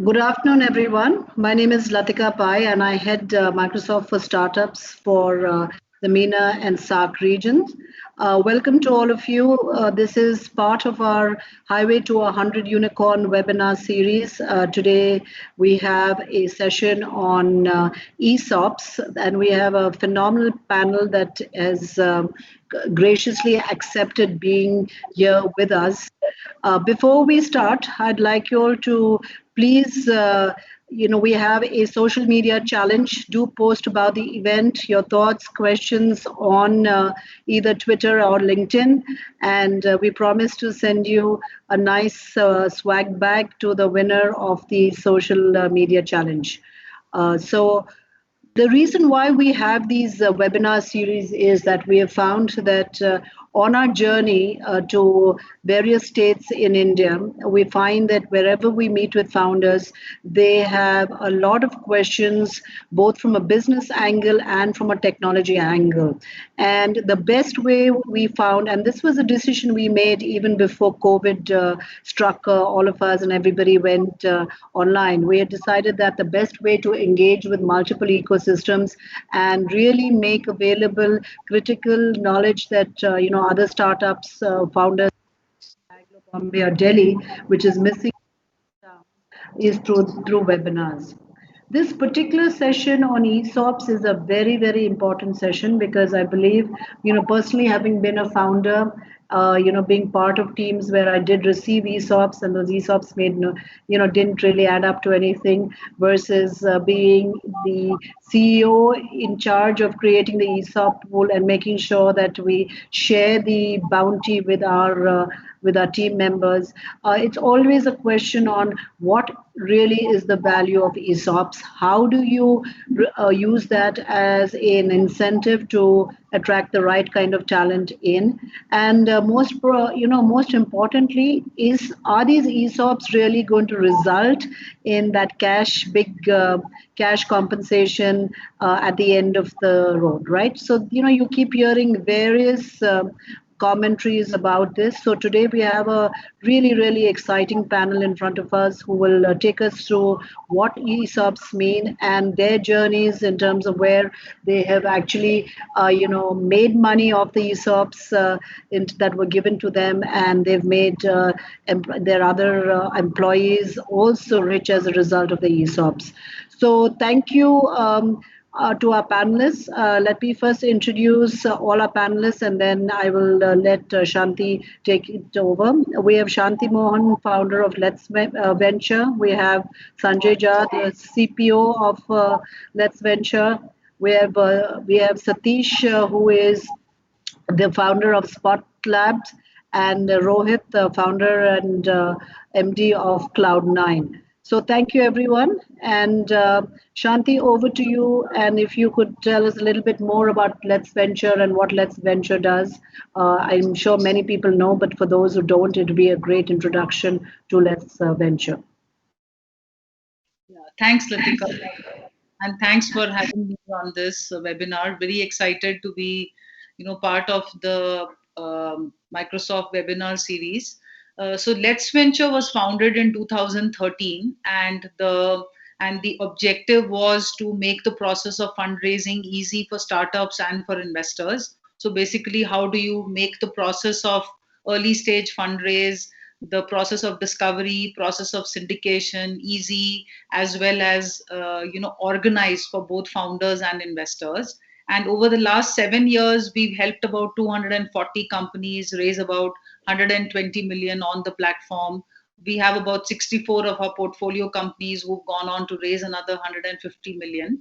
Good afternoon, everyone. My name is Latika Pai, and I head Microsoft for Startups for the MENA and SAARC regions. Welcome to all of you. This is part of our Highway to 100 Unicorn webinar series. Today, we have a session on ESOPs, and we have a phenomenal panel that has graciously accepted being here with us. Before we start, I'd like you all to please, we have a social media challenge. Do post about the event, your thoughts, questions on either Twitter or LinkedIn. And we promise to send you a nice swag bag to the winner of the social media challenge. So the reason why we have these webinar series is that we have found that on our journey to various states in India, we find that wherever we meet with founders, they have a lot of questions, both from a business angle and from a technology angle. And the best way we found, and this was a decision we made even before COVID struck all of us and everybody went online, we had decided that the best way to engage with multiple ecosystems and really make available critical knowledge that other startups founders Bangalore, Bombay, or Delhi, which is missing is through webinars. This particular session on ESOPs is a very, very important session because I believe, personally having been a founder, being part of teams where I did receive ESOPs and those ESOPs made no, didn't really add up to anything versus being the CEO in charge of creating the ESOP pool and making sure that we share the bounty with our team members. It's always a question on what really is the value of ESOPs. How do you use that as an incentive to attract the right kind of talent in? And most importantly, is are these ESOPs really going to result in that big cash compensation at the end of the road, right? So you keep hearing various commentaries about this. So today we have a really, really exciting panel in front of us who will take us through what ESOPs mean and their journeys in terms of where they have actually, made money off the ESOPs that were given to them, and they've made their other employees also rich as a result of the ESOPs. So thank you. To our panelists. Let me first introduce all our panelists and then I will let Shanti take it over. We have Shanti Mohan, founder of Let's Venture. We have Sanjay Jha, the CPO of Let's Venture. We have Satish, who is the founder of Spot Labs, and Rohit, the founder and MD of Cloud9. So thank you, everyone. And Shanti, over to you. And if you could tell us a little bit more about Let's Venture and what Let's Venture does. I'm sure many people know, but for those who don't, it would be a great introduction to Let's Venture. Yeah, thanks, Latika. And thanks for having me on this webinar. Very excited to be, part of the Microsoft webinar series. So Let's Venture was founded in 2013, and the objective was to make the process of fundraising easy for startups and for investors. So basically, how do you make the process of early stage fundraise, the process of discovery, process of syndication easy, as well as organized for both founders and investors. And over the last 7 years, we've helped about 240 companies raise about 120 million on the platform. We have about 64 of our portfolio companies who've gone on to raise another 150 million.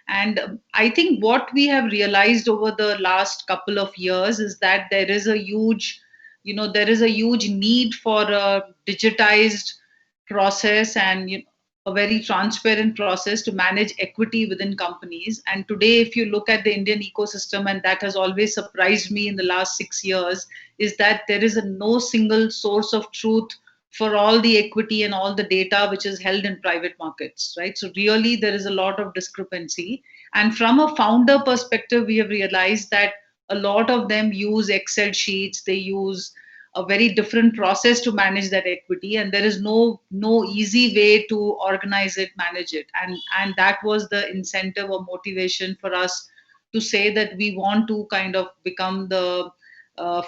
And I think what we have realized over the last couple of years is that there is a huge need for a digitized process and a very transparent process to manage equity within companies. And today, if you look at the Indian ecosystem, and that has always surprised me in the last 6 years, is that there is no single source of truth for all the equity and all the data which is held in private markets, right? So really, there is a lot of discrepancy. And from a founder perspective, we have realized that a lot of them use Excel sheets, they use a very different process to manage that equity, and there is no easy way to organize it, manage it, and that was the incentive or motivation for us to say that we want to kind of become the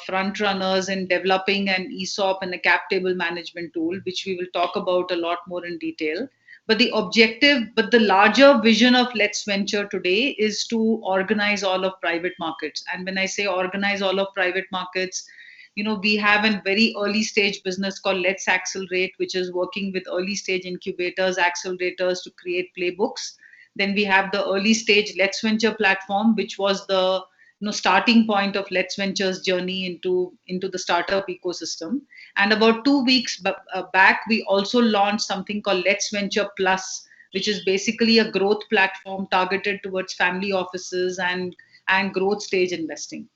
front runners in developing an ESOP and a cap table management tool, which we will talk about a lot more in detail. But the larger vision of Let's Venture today is to organize all of private markets. And when I say organize all of private markets, we have a very early stage business called Let's Accelerate, which is working with early stage incubators, accelerators to create playbooks. Then we have the early stage Let's Venture platform, which was the starting point of Let's Venture's journey into the startup ecosystem. And about 2 weeks back, we also launched something called Let's Venture Plus, which is basically a growth platform targeted towards family offices and growth stage investing.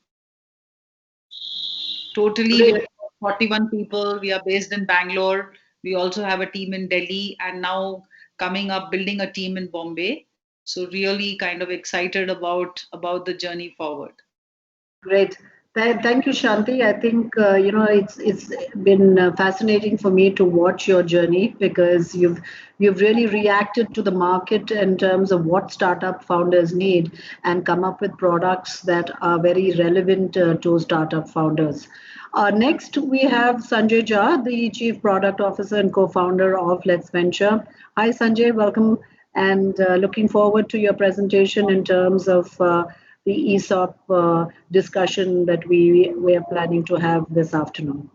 Totally, we are 41 people. We are based in Bangalore. We also have a team in Delhi, and now coming up, building a team in Bombay. So really, kind of excited about the journey forward. Great. Thank you, Shanti. I think it's been fascinating for me to watch your journey because you've really reacted to the market in terms of what startup founders need and come up with products that are very relevant to startup founders. Next, we have Sanjay Jha, the Chief Product Officer and co-founder of Let's Venture. Hi, Sanjay. Welcome, and looking forward to your presentation in terms of the ESOP discussion that we are planning to have this afternoon.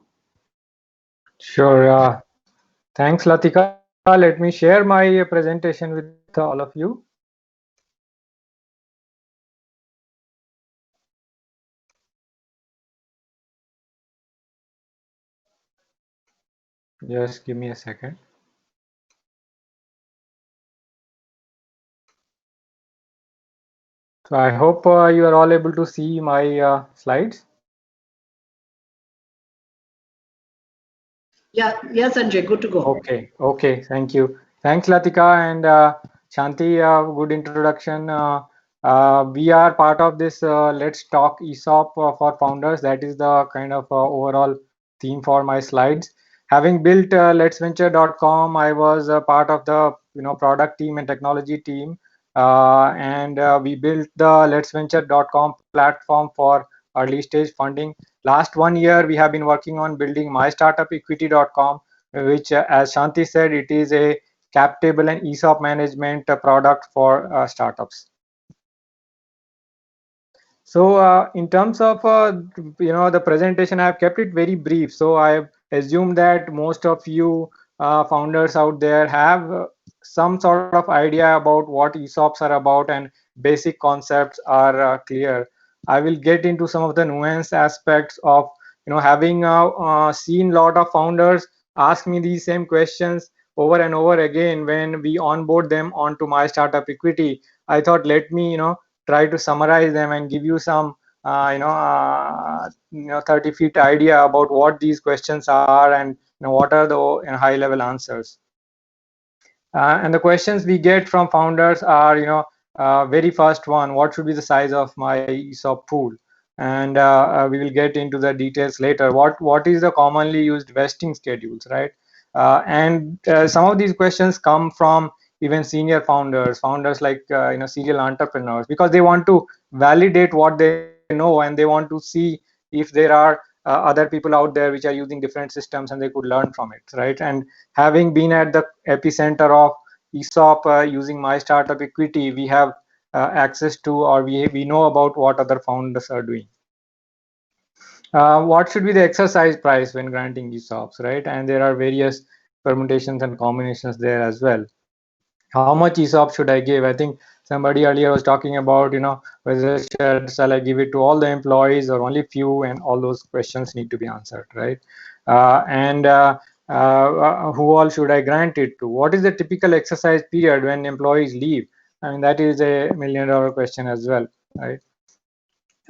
Sure. Thanks, Latika. Let me share my presentation with all of you. Just give me a second. So I hope you are all able to see my slides. Yeah, Sanjay, good to go. Okay, thank you. Thanks, Latika and Shanti. Good introduction. We are part of this Let's Talk ESOP for Founders. That is the kind of overall theme for my slides. Having built letsventure.com, I was a part of the product team and technology team, and we built the letsventure.com platform for early stage funding. Last 1 year, we have been working on building mystartupequity.com, which, as Shanti said, it is a cap table and ESOP management product for startups. So in terms of the presentation, I have kept it very brief. So I assume that most of you founders out there have some sort of idea about what ESOPs are about and basic concepts are clear. I will get into some of the nuanced aspects of having seen a lot of founders ask me these same questions over and over again when we onboard them onto my startup equity. I thought, let me try to summarize them and give you some 30 feet idea about what these questions are and what are the high level answers. And the questions we get from founders are very first one, what should be the size of my ESOP pool? And we will get into the details later. What is the commonly used vesting schedules, right? And some of these questions come from even senior founders like serial entrepreneurs, because they want to validate what they know and they want to see if there are other people out there which are using different systems and they could learn from it, right? And having been at the epicenter of ESOP using my startup equity, we have access to, or we know about what other founders are doing. What should be the exercise price when granting ESOPs, right? And there are various permutations and combinations there as well. How much ESOP should I give? I think somebody earlier was talking about, whether shall I give it to all the employees or only few, and all those questions need to be answered, right? And who all should I grant it to? What is the typical exercise period when employees leave? I mean, that is a $1 million question as well, right?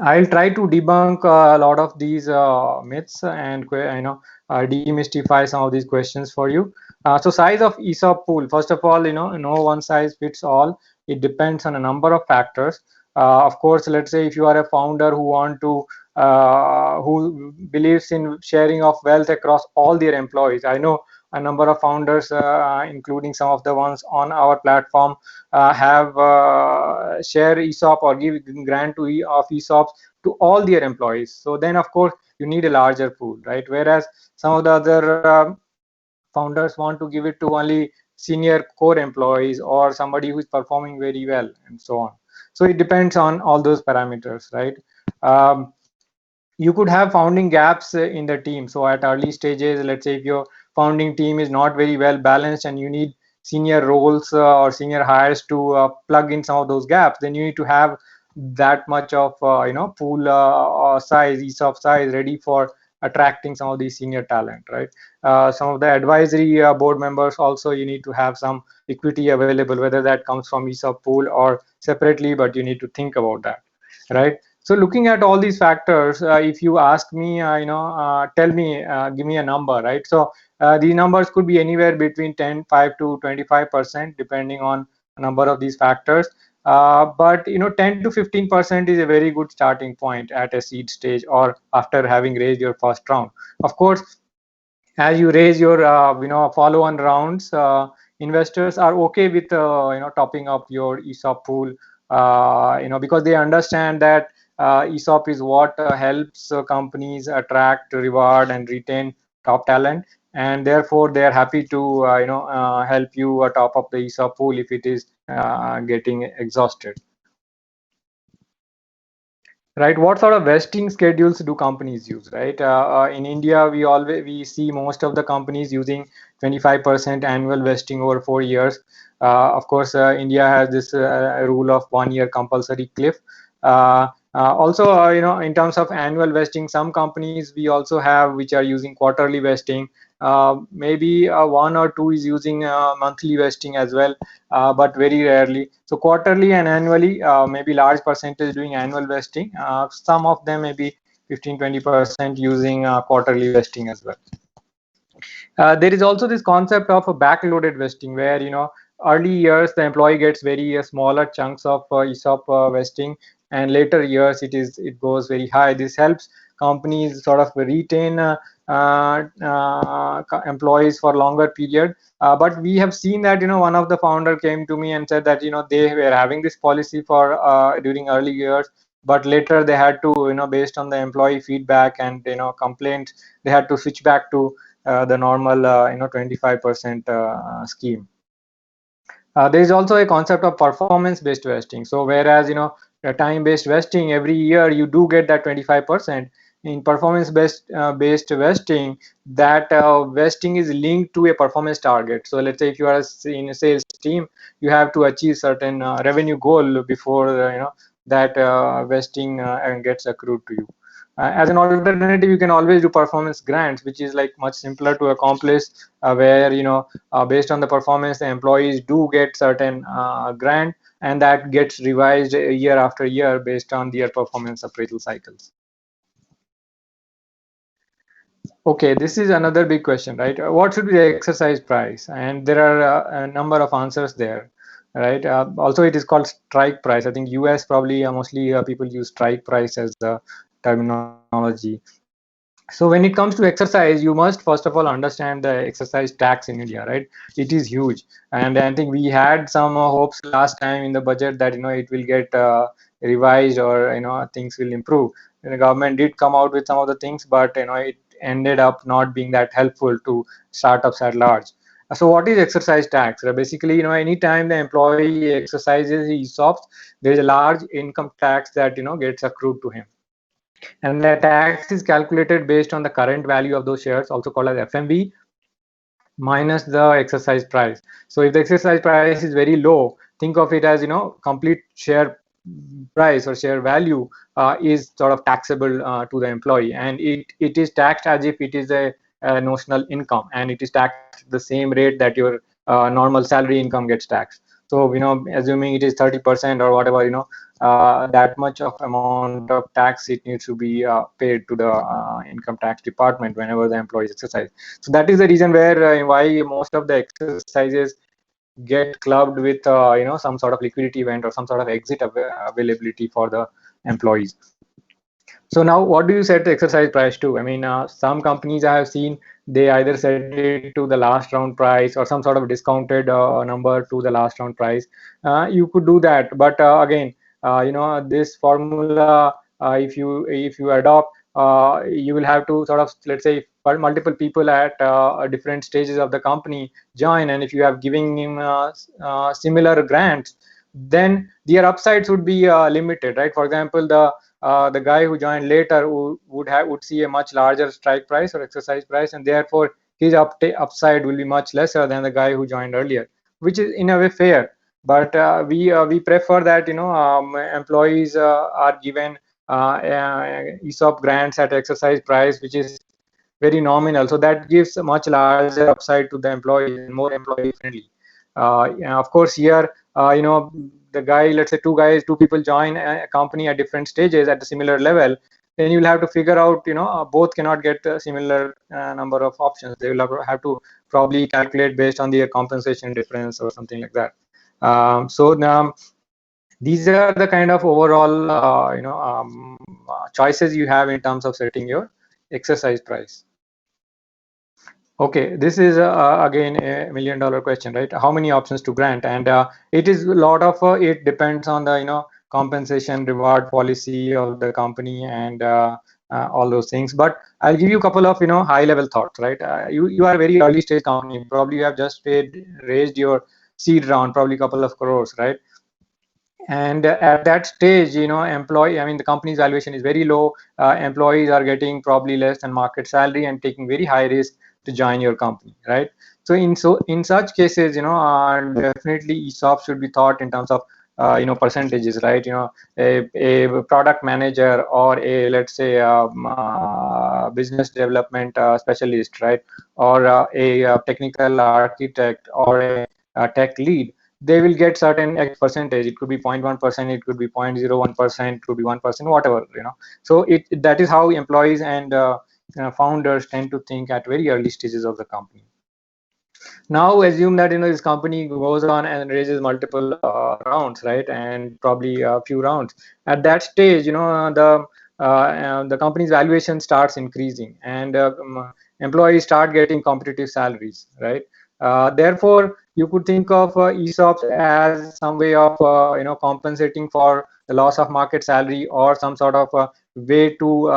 I'll try to debunk a lot of these myths and demystify some of these questions for you. So size of ESOP pool. First of all, no one size fits all. It depends on a number of factors. Of course, let's say if you are a founder who believes in sharing of wealth across all their employees. I know a number of founders, including some of the ones on our platform, have share ESOP or give grant of ESOPs to all their employees. So then, of course, you need a larger pool, right? Whereas some of the other founders want to give it to only senior core employees or somebody who is performing very well, and so on. So it depends on all those parameters, right? Um, you could have founding gaps in the team. So at early stages, let's say if your founding team is not very well balanced and you need senior roles or senior hires to plug in some of those gaps, then you need to have that much of pool size, ESOP size ready for attracting some of these senior talent, right? Some of the advisory board members also, you need to have some equity available, whether that comes from ESOP pool or separately, but you need to think about that, right? So looking at all these factors, if you ask me, tell me, give me a number, right? So these numbers could be anywhere between 5 to 25%, depending on a number of these factors. But 10 to 15% is a very good starting point at a seed stage or after having raised your first round. Of course, as you raise your follow-on rounds, investors are okay with topping up your ESOP pool, because they understand that ESOP is what helps companies attract, reward, and retain top talent, and therefore they are happy to help you top up the ESOP pool if it is getting exhausted. Right, what sort of vesting schedules do companies use, right? In India, we see most of the companies using 25% annual vesting over 4 years. Of course, India has this rule of 1 year compulsory cliff. Also, in terms of annual vesting, some companies we also have which are using quarterly vesting. Maybe one or two is using monthly vesting as well, but very rarely. So quarterly and annually, maybe large percentage doing annual vesting. Some of them maybe 15-20% using quarterly vesting as well. There is also this concept of a backloaded vesting, where early years the employee gets very smaller chunks of ESOP vesting, and later years it goes very high. This helps companies sort of retain employees for longer period. But we have seen that one of the founder came to me and said that they were having this policy for during early years, but later they had to based on the employee feedback and complaints, they had to switch back to the normal 25% scheme. There is also a concept of performance-based vesting. So whereas time-based vesting, every year you do get that 25%. In performance-based vesting, that vesting is linked to a performance target. So let's say if you are in a sales team, you have to achieve certain revenue goal before that vesting gets accrued to you. As an alternative, you can always do performance grants, which is like much simpler to accomplish, where based on the performance, the employees do get certain grant, and that gets revised year after year based on their performance appraisal cycles. Okay, this is another big question, right? What should be the exercise price? And there are a number of answers there, right? Also, it is called strike price. I think US probably mostly people use strike price as the terminology. So when it comes to exercise, you must first of all understand the exercise tax in India, right? It is huge, and I think we had some hopes last time in the budget that it will get revised, or things will improve. And the government did come out with some of the things, but it ended up not being that helpful to startups at large. So what is exercise tax? Basically, anytime the employee exercises ESOPs, there is a large income tax that gets accrued to him. And the tax is calculated based on the current value of those shares, also called as FMV, minus the exercise price. So if the exercise price is very low, think of it as complete share price or share value is sort of taxable to the employee, and it is taxed as if it is a notional income, and it is taxed the same rate that your normal salary income gets taxed. So assuming it is 30% or whatever, that much of amount of tax it needs to be paid to the income tax department whenever the employees exercise. So that is the reason why most of the exercises get clubbed with some sort of liquidity event or some sort of exit availability for the employees. So now, what do you set the exercise price to? I mean, some companies I have seen, they either set it to the last round price or some sort of discounted number to the last round price. You could do that, but again, this formula, if you adopt, you will have to sort of, let's say, if multiple people at different stages of the company join, and if you have giving him similar grants, then their upsides would be limited, right? For example, the guy who joined later would see a much larger strike price or exercise price, and therefore his upside will be much lesser than the guy who joined earlier, which is in a way fair. But we prefer that employees are given ESOP grants at exercise price, which is very nominal. So that gives a much larger upside to the employees and more employee friendly. Of course, here the guy, let's say two people join a company at different stages at a similar level, then you'll have to figure out, both cannot get a similar number of options. They will have to probably calculate based on their compensation difference or something like that. So now these are the kind of overall choices you have in terms of setting your exercise price. Okay, this is again a $1 million question, right? How many options to grant? And it is a lot of it depends on the compensation reward policy of the company and all those things. But I'll give you a couple of high level thoughts, right? You are a very early stage company. Probably you have just raised your seed round, probably a couple of crores, right? And at that stage, the company's valuation is very low. Employees are getting probably less than market salary and taking very high risk to join your company, right? So in such cases, definitely ESOP should be thought in terms of percentages, right? A product manager or a, let's say, business development specialist, right, or a technical architect or a tech lead, they will get certain X percentage. It could be 0.1%, it could be 0.01%, it could be 1%, whatever, So that is how employees and founders tend to think at very early stages of the company. Now assume that this company goes on and raises multiple rounds, right, and probably a few rounds. At that stage, the company's valuation starts increasing, and employees start getting competitive salaries, right? Therefore, you could think of ESOPs as some way of compensating for the loss of market salary, or some sort of way to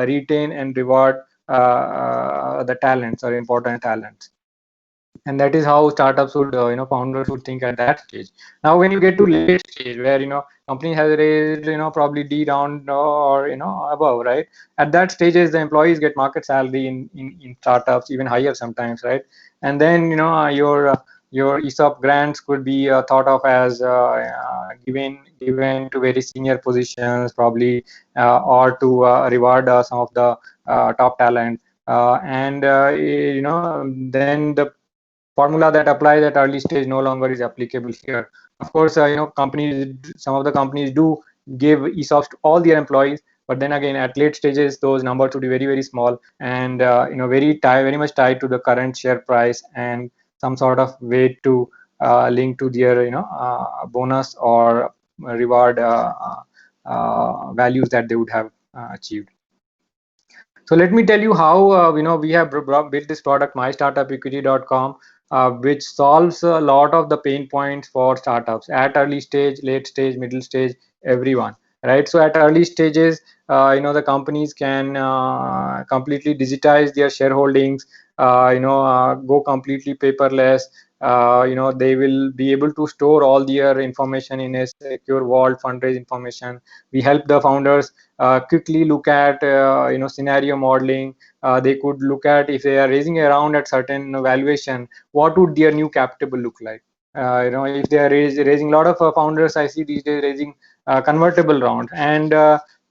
retain and reward the talents or important talents. And that is how startups would founders would think at that stage. Now when you get to late stage, where company has raised probably D round or above, right? At that stages, the employees get market salary in startups, even higher sometimes, right? And then your ESOP grants could be thought of as given to very senior positions, probably, or to reward some of the top talent. And then the formula that applies at early stage no longer is applicable here. Of course, some of the companies do give ESOPs to all their employees, but then again, at late stages, those numbers would be very, very small, and very much tied to the current share price and some sort of way to link to their bonus or reward values that they would have achieved. So let me tell you how we have built this product, mystartupequity.com, which solves a lot of the pain points for startups at early stage, late stage, middle stage, everyone, right? So at early stages, the companies can completely digitize their shareholdings, go completely paperless. They will be able to store all their information in a secure vault, fundraise information. We help the founders quickly look at scenario modeling. They could look at, if they are raising a round at certain valuation, what would their new capital look like. If they are raising a lot of founders, I see these days raising convertible rounds, and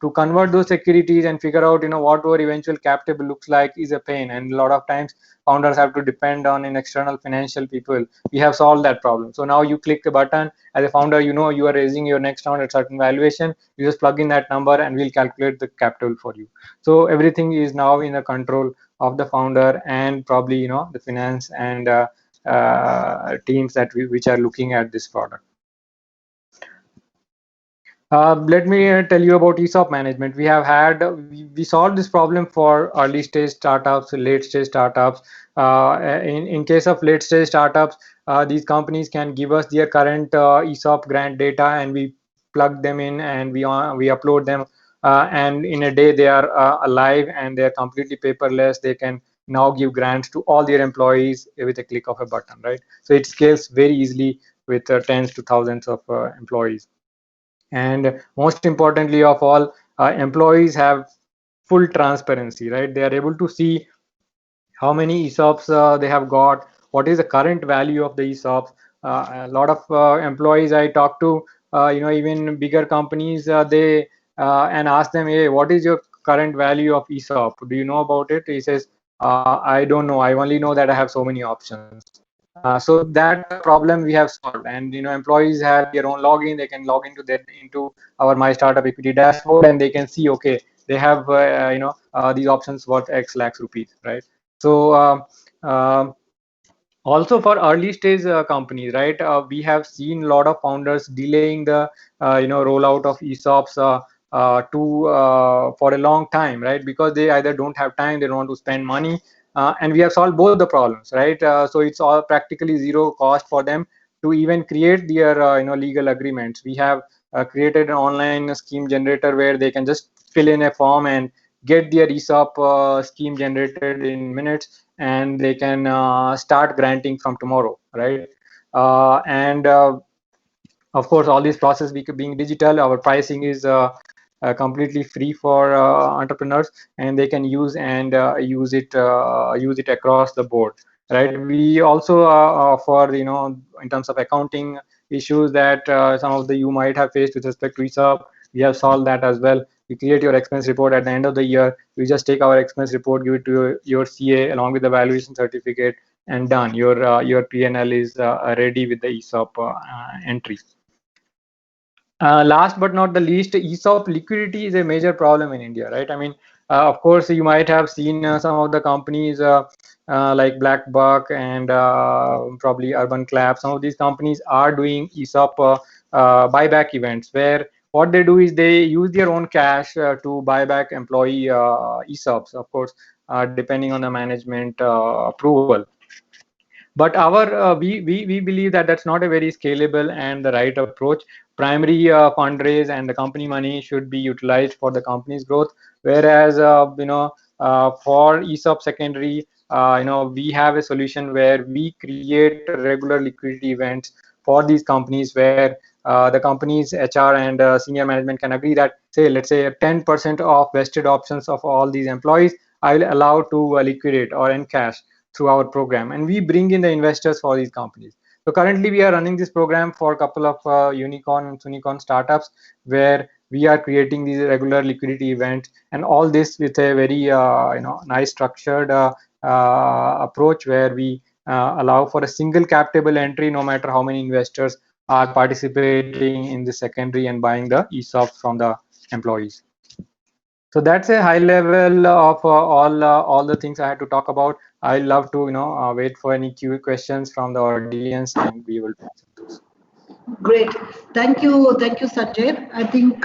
to convert those securities and figure out what our eventual capital looks like is a pain, and a lot of times founders have to depend on an external financial people. We have solved that problem. So now you click the button as a founder, you are raising your next round at certain valuation, you just plug in that number and we'll calculate the capital for you. So everything is now in the control of the founder and probably the finance and teams which are looking at this product. Let me tell you about ESOP management. We solved this problem for early stage startups, late stage startups. In case of late stage startups, these companies can give us their current ESOP grant data, and we plug them in, and we upload them, and in a day they are alive and they are completely paperless. They can now give grants to all their employees with a click of a button, right? So it scales very easily with tens to thousands of employees. And most importantly of all, employees have full transparency, right? They are able to see how many ESOPs they have got, what is the current value of the ESOPs. A lot of employees I talk to, even bigger companies, they and ask them, hey, what is your current value of ESOP? Do you know about it? He says, I don't know. I only know that I have so many options. So that problem we have solved, and employees have their own login. They can log into our My Startup Equity dashboard, and they can see, okay, they have these options worth X lakhs rupees, right? So also for early stage companies, right? We have seen a lot of founders delaying the rollout of ESOPs for a long time, right? Because they either don't have time, they don't want to spend money, and we have solved both the problems, right? So it's all practically zero cost for them to even create their legal agreements. We have created an online scheme generator where they can just fill in a form and get their ESOP scheme generated in minutes, and they can start granting from tomorrow, right? And of course, all these process being digital, our pricing is completely free for entrepreneurs, and they can use use it across the board, right? We also offer, in terms of accounting issues that some of you might have faced with respect to ESOP, we have solved that as well. We create your expense report at the end of the year. We just take our expense report, give it to your CA along with the valuation certificate, and done. Your P&L is ready with the ESOP entry. Last but not the least, ESOP liquidity is a major problem in India, right? I mean, of course, you might have seen some of the companies like Black Buck and probably Urban Clap. Some of these companies are doing ESOP buyback events where what they do is they use their own cash to buy back employee ESOPs, of course, depending on the management approval. But we believe that that's not a very scalable and the right approach. Primary fundraise and the company money should be utilized for the company's growth, whereas for ESOP secondary, we have a solution where we create regular liquidity events for these companies where the company's HR and senior management can agree that, let's say 10% of vested options of all these employees I will allow to liquidate or encash through our program, and we bring in the investors for these companies. So currently we are running this program for a couple of unicorn startups where we are creating these regular liquidity events, and all this with a very nice structured approach where we allow for a single cap table entry no matter how many investors are participating in the secondary and buying the ESOPs from the employees. So that's a high level of all the things I had to talk about. I love to wait for any questions from the audience, and we will answer those. Great, thank you, Sanjay. I think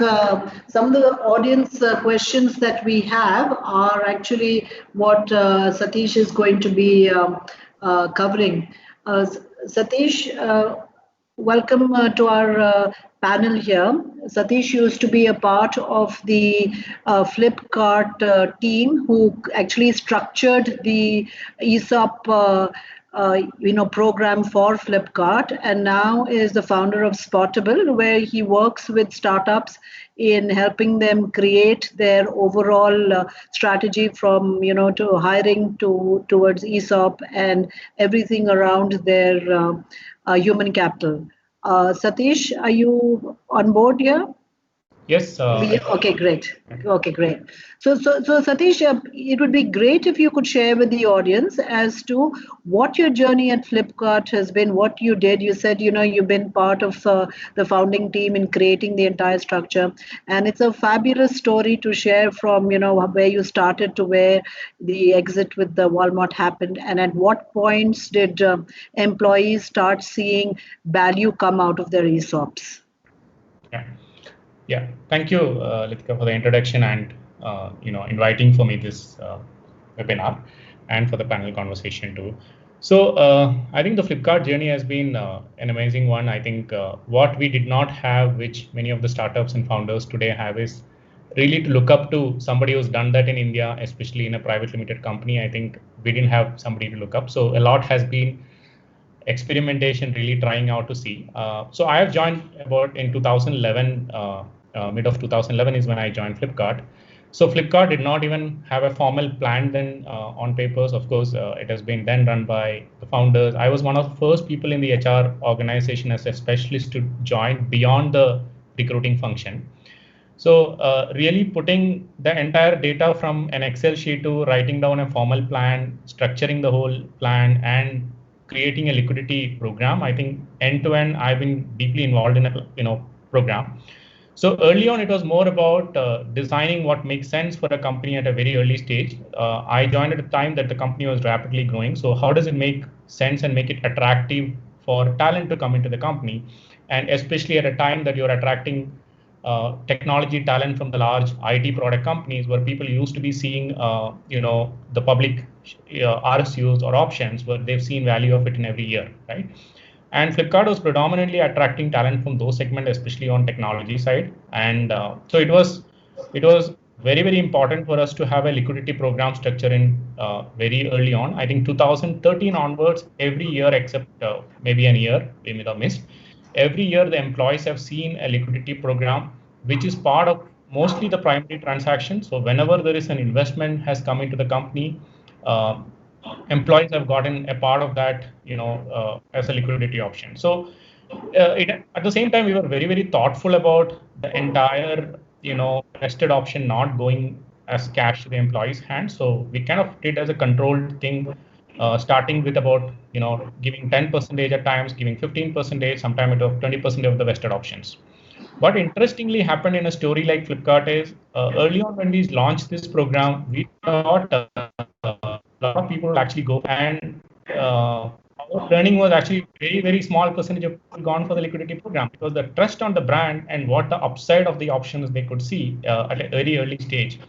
some of the audience questions that we have are actually what Satish is going to be covering. Satish, welcome to our panel here. Satish used to be a part of the Flipkart team who actually structured the ESOP program for Flipkart, and now is the founder of Spotable, where he works with startups in helping them create their overall strategy from to hiring towards ESOP and everything around their human capital. Satish, are you on board here? Yes. Okay, great. Okay, great. So Satish, it would be great if you could share with the audience as to what your journey at Flipkart has been, what you did. You said, you've been part of the founding team in creating the entire structure, and it's a fabulous story to share from, where you started to where the exit with the Walmart happened, and at what points did employees start seeing value come out of their ESOPs? Yeah. Thank you, Litika, for the introduction and inviting for me this webinar and for the panel conversation too. So I think the Flipkart journey has been an amazing one. I think what we did not have, which many of the startups and founders today have, is really to look up to somebody who's done that in India, especially in a private limited company. I think we didn't have somebody to look up. So a lot has been experimentation, really trying out to see. So I have joined about in 2011, mid of 2011 is when I joined Flipkart. So Flipkart did not even have a formal plan then on papers. Of course, it has been then run by the founders. I was one of the first people in the HR organization as a specialist to join beyond the recruiting function. So really putting the entire data from an Excel sheet to writing down a formal plan, structuring the whole plan, and creating a liquidity program. I think end to end, I've been deeply involved in a program. So early on, it was more about designing what makes sense for a company at a very early stage. I joined at a time that the company was rapidly growing. So how does it make sense and make it attractive for talent to come into the company? And especially at a time that you're attracting technology talent from the large IT product companies where people used to be seeing, the public RSUs or options where they've seen value of it in every year, right? And Flipkart was predominantly attracting talent from those segments, especially on technology side. And so it was very, very important for us to have a liquidity program structure in very early on. I think 2013 onwards, every year except maybe a year we may have missed. Every year the employees have seen a liquidity program, which is part of mostly the primary transaction. So whenever there is an investment has come into the company, employees have gotten a part of that, as a liquidity option. So at the same time, we were very, very thoughtful about the entire, vested option not going as cash to the employee's hands. So we kind of did as a controlled thing, starting with about, giving 10% at times, giving 15%, sometimes 20% of the vested options. What interestingly happened in a story like Flipkart is early on when we launched this program, we thought a lot of people will actually go, and our learning was actually very, very small percentage of people gone for the liquidity program because the trust on the brand and what the upside of the options they could see at a very early stage.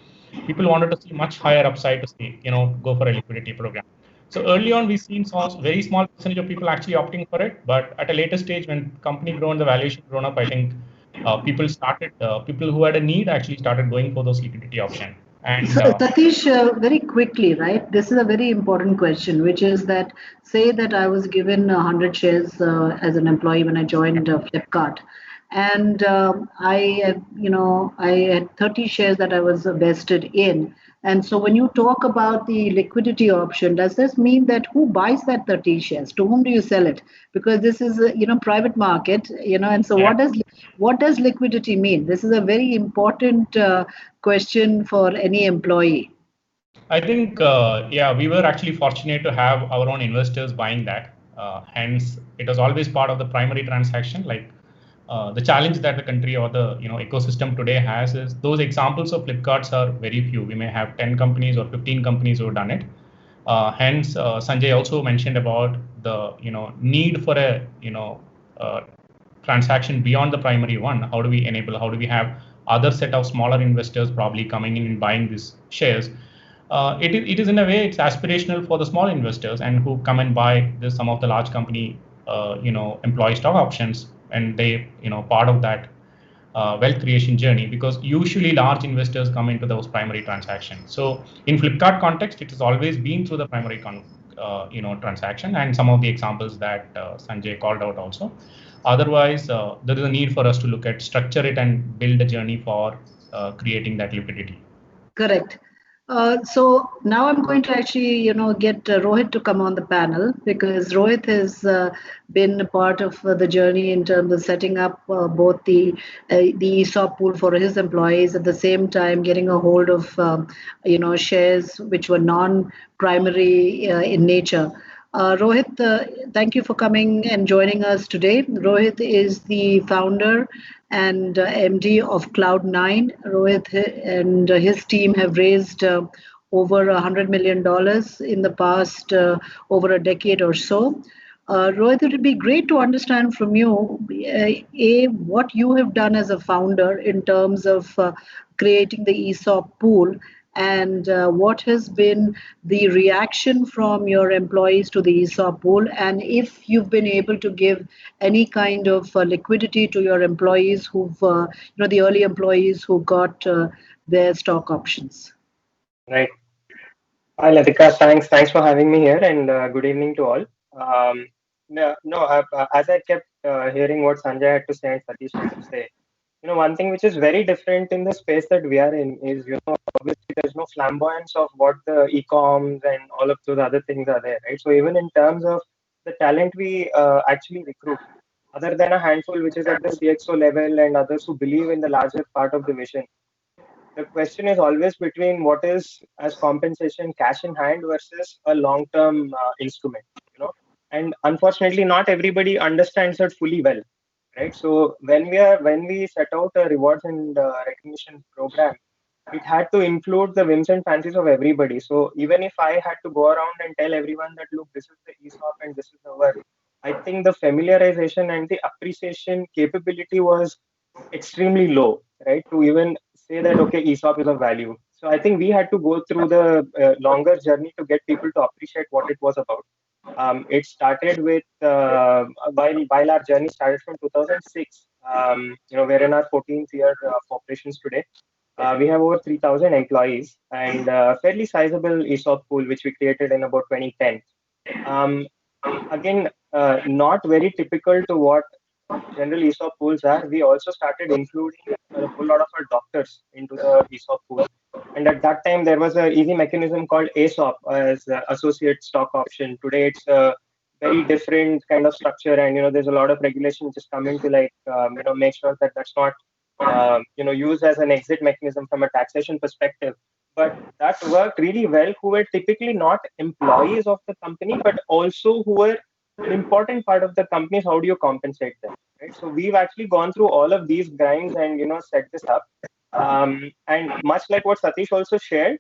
People wanted to see much higher upside to see, go for a liquidity program. So early on, we've seen very small percentage of people actually opting for it. But at a later stage, when company grown, the valuation grown up, I think people who had a need actually started going for those liquidity option. And so, Satish, very quickly, right? This is a very important question, which is that say that I was given 100 shares as an employee when I joined Flipkart, and I had 30 shares that I was vested in. And so when you talk about the liquidity option, does this mean that who buys that 30 shares? To whom do you sell it? Because this is a private market, and so what does liquidity mean? This is a very important question for any employee. I think, we were actually fortunate to have our own investors buying that. Hence, it was always part of the primary transaction. Like the challenge that the country or the ecosystem today has is those examples of Flipkarts are very few. We may have 10 companies or 15 companies who have done it. Hence, Sanjay also mentioned about the need for a transaction beyond the primary one. How do we enable? How do we have other set of smaller investors probably coming in and buying these shares? It is in a way it's aspirational for the small investors and who come and buy some of the large company employee stock options, and they part of that wealth creation journey, because usually large investors come into those primary transactions. So in Flipkart context, it has always been through the primary transaction, and some of the examples that Sanjay called out also. Otherwise, there is a need for us to look at structure it and build a journey for creating that liquidity. Correct. So now I'm going to actually, get Rohit to come on the panel, because Rohit has been a part of the journey in terms of setting up both the ESOP pool for his employees, at the same time getting a hold of shares which were non-primary in nature. Rohit, thank you for coming and joining us today. Rohit is the founder and MD of Cloud9. Rohit and his team have raised over $100 million in the past over a decade or so. Rohit, it would be great to understand from you, what you have done as a founder in terms of creating the ESOP pool, and what has been the reaction from your employees to the ESOP pool, and if you've been able to give any kind of liquidity to your employees the early employees who got their stock options. Right. Hi, Latika. Thanks for having me here, and good evening to all. As I kept hearing what Sanjay had to say and Satish had to say, one thing which is very different in the space that we are in is, obviously there's no flamboyance of what the e-coms and all of those other things are there, right? So even in terms of the talent we actually recruit, other than a handful which is at the CXO level and others who believe in the larger part of the vision, the question is always between what is as compensation cash in hand versus a long-term instrument, and unfortunately not everybody understands that fully well, right? So when we set out a rewards and recognition program, it had to include the whims and fancies of everybody. So even if I had to go around and tell everyone that, look, this is the ESOP and this is our, I think the familiarization and the appreciation capability was extremely low, right? To even say that, okay, ESOP is of value. So I think we had to go through the longer journey to get people to appreciate what it was about. It started with, while our journey started from 2006, we're in our 14th year of operations today. We have over 3,000 employees and fairly sizable ESOP pool, which we created in about 2010. Again, not very typical to what general ESOP pools are. We also started including a whole lot of our doctors into the ESOP pool. And at that time, there was an easy mechanism called ASOP, as associate stock option. Today, it's a very different kind of structure, and there's a lot of regulation just coming to make sure that that's not used as an exit mechanism from a taxation perspective. But that worked really well. Who were typically not employees of the company, but also who were an important part of the company. How do you compensate them, right? So we've actually gone through all of these grinds and set this up. And much like what Satish also shared,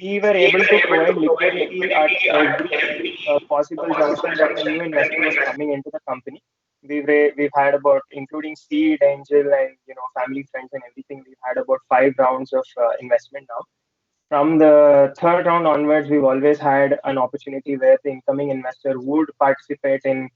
we were able to provide liquidity at every possible junction that a new investor was coming into the company. We've had about, including seed, angel, and family, friends, and everything. We've had about 5 rounds of investment now. From the third round onwards, we've always had an opportunity where the incoming investor would participate in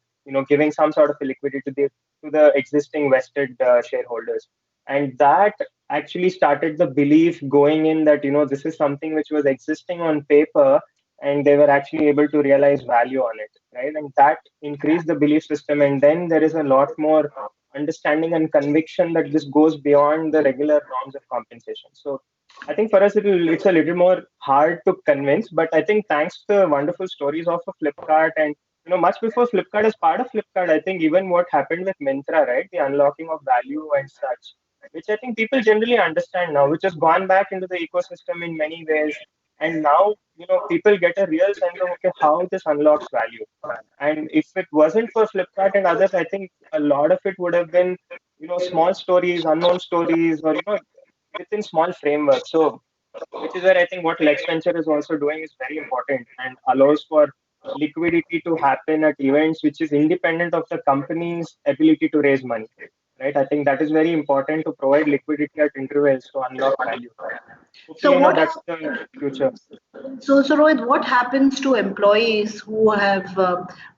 giving some sort of a liquidity to the existing vested shareholders. And that actually started the belief going in that this is something which was existing on paper, and they were actually able to realize value on it, right? And that increased the belief system. And then there is a lot more understanding and conviction that this goes beyond the regular norms of compensation. So I think for us, it's a little more hard to convince, but I think thanks to the wonderful stories of Flipkart, and much before Flipkart as part of Flipkart, I think even what happened with Myntra, right, the unlocking of value and such, which I think people generally understand now, which has gone back into the ecosystem in many ways, and now people get a real sense of, okay, how this unlocks value. And if it wasn't for Flipkart and others, I think a lot of it would have been small stories, unknown stories, or within small frameworks. So, which is where I think what Lex Venture is also doing is very important and allows for liquidity to happen at events which is independent of the company's ability to raise money. Right? I think that is very important, to provide liquidity at intervals to unlock value. Hopefully, that's the future. So Rohit, what happens to employees who have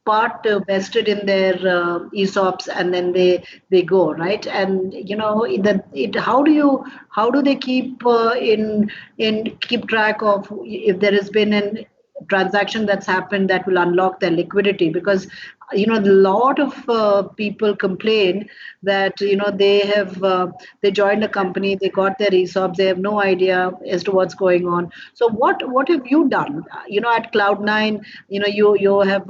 part vested in their ESOPs and then they go, right? And how do they keep keep track of if there has been an transaction that's happened that will unlock their liquidity? Because a lot of people complain that they joined a company, they got their ESOPs, they have no idea as to what's going on. So what have you done? At Cloud9, you have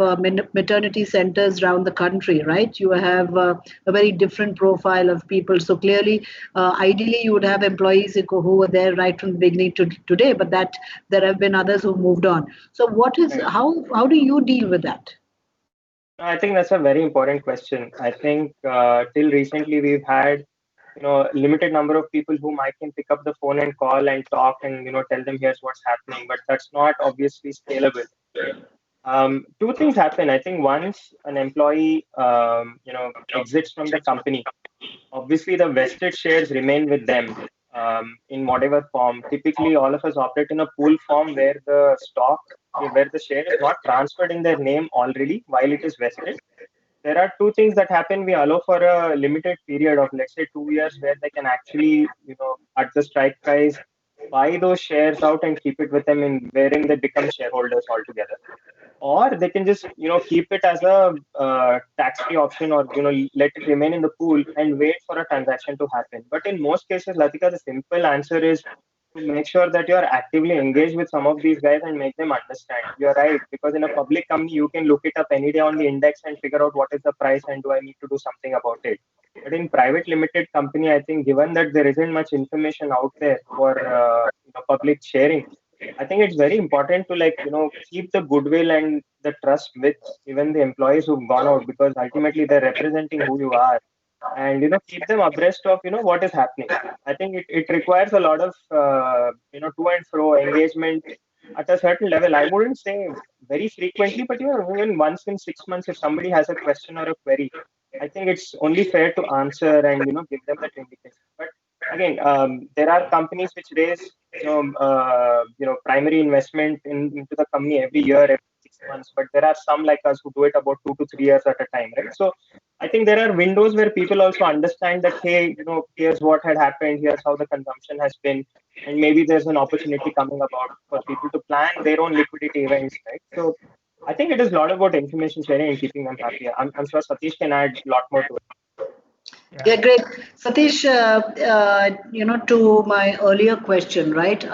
maternity centers around the country, right? You have a very different profile of people. So clearly, ideally, you would have employees who were there right from the beginning to today, but that there have been others who moved on. So how do you deal with that? I think that's a very important question. I think till recently we've had limited number of people whom I can pick up the phone and call and talk and tell them here's what's happening, but that's not obviously scalable. Two things happen. I think once an employee exits from the company, obviously the vested shares remain with them in whatever form. Typically, all of us operate in a pool form where the share is not transferred in their name already while it is vested. There are two things that happen. We allow for a limited period of, let's say, 2 years, where they can actually, at the strike price, buy those shares out and keep it with them, in wherein they become shareholders altogether. Or they can just, keep it as a tax-free option, or let it remain in the pool and wait for a transaction to happen. But in most cases, Latika, the simple answer is to make sure that you are actively engaged with some of these guys and make them understand. You're right, because in a public company, you can look it up any day on the index and figure out what is the price and do I need to do something about it. But in private limited company, I think given that there isn't much information out there for public sharing, I think it's very important to keep the goodwill and the trust with even the employees who've gone out, because ultimately they're representing who you are, and keep them abreast of what is happening. I think it requires a lot of to and fro engagement at a certain level. I wouldn't say very frequently, but even once in 6 months, if somebody has a question or a query, I think it's only fair to answer and give them that indication. But again, there are companies which raise primary investment into the company every year, every 6 months, but there are some like us who do it about 2 to 3 years at a time, right? So I think there are windows where people also understand that, hey, here's what had happened, here's how the consumption has been, and maybe there's an opportunity coming about for people to plan their own liquidity events, right? So I think it is a lot about information sharing and keeping them happy. I'm sure Satish can add a lot more to it. Yeah, great. Satish, to my earlier question, right?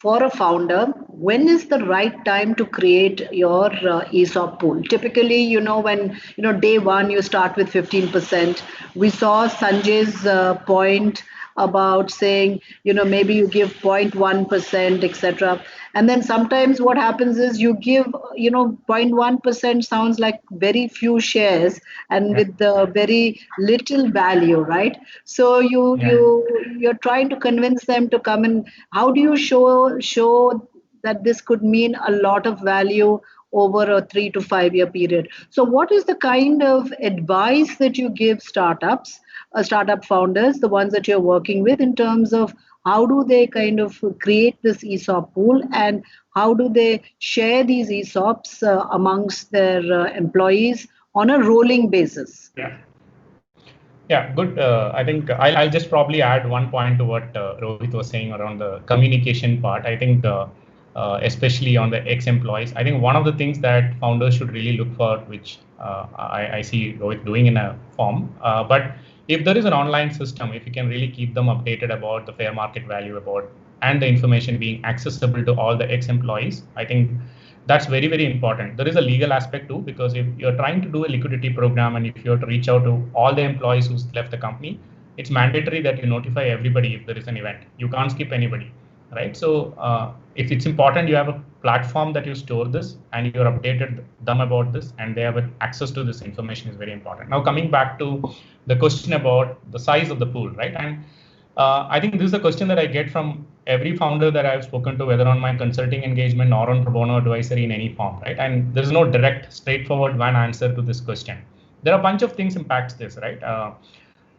For a founder, when is the right time to create your ESOP pool? Typically, when, day one, you start with 15%. We saw Sanjay's point about saying, maybe you give 0.1%, etc. And then sometimes what happens is you give, 0.1% sounds like very few shares and with very little value, right? So you're trying to convince them to come in. How do you show that this could mean a lot of value over a 3 to 5 year period? So what is the kind of advice that you give startup founders, the ones that you're working with, in terms of how do they kind of create this ESOP pool, and how do they share these ESOPs amongst their employees on a rolling basis? Yeah, good. I think I'll just probably add one point to what Rohit was saying around the communication part. I think especially on the ex-employees, I think one of the things that founders should really look for, which I see Rohit doing in a form, but if there is an online system, if you can really keep them updated about the fair market value and the information being accessible to all the ex-employees, I think that's very, very important. There is a legal aspect too, because if you're trying to do a liquidity program and if you have to reach out to all the employees who's left the company, it's mandatory that you notify everybody if there is an event. You can't skip anybody, right? So if it's important, you have a platform that you store this and you're updated them about this and they have access to this information is very important. Now, coming back to the question about the size of the pool, right? And I think this is a question that I get from every founder that I've spoken to, whether on my consulting engagement or on pro bono advisory in any form, right? And there's no direct, straightforward one answer to this question. There are a bunch of things impacts this, right?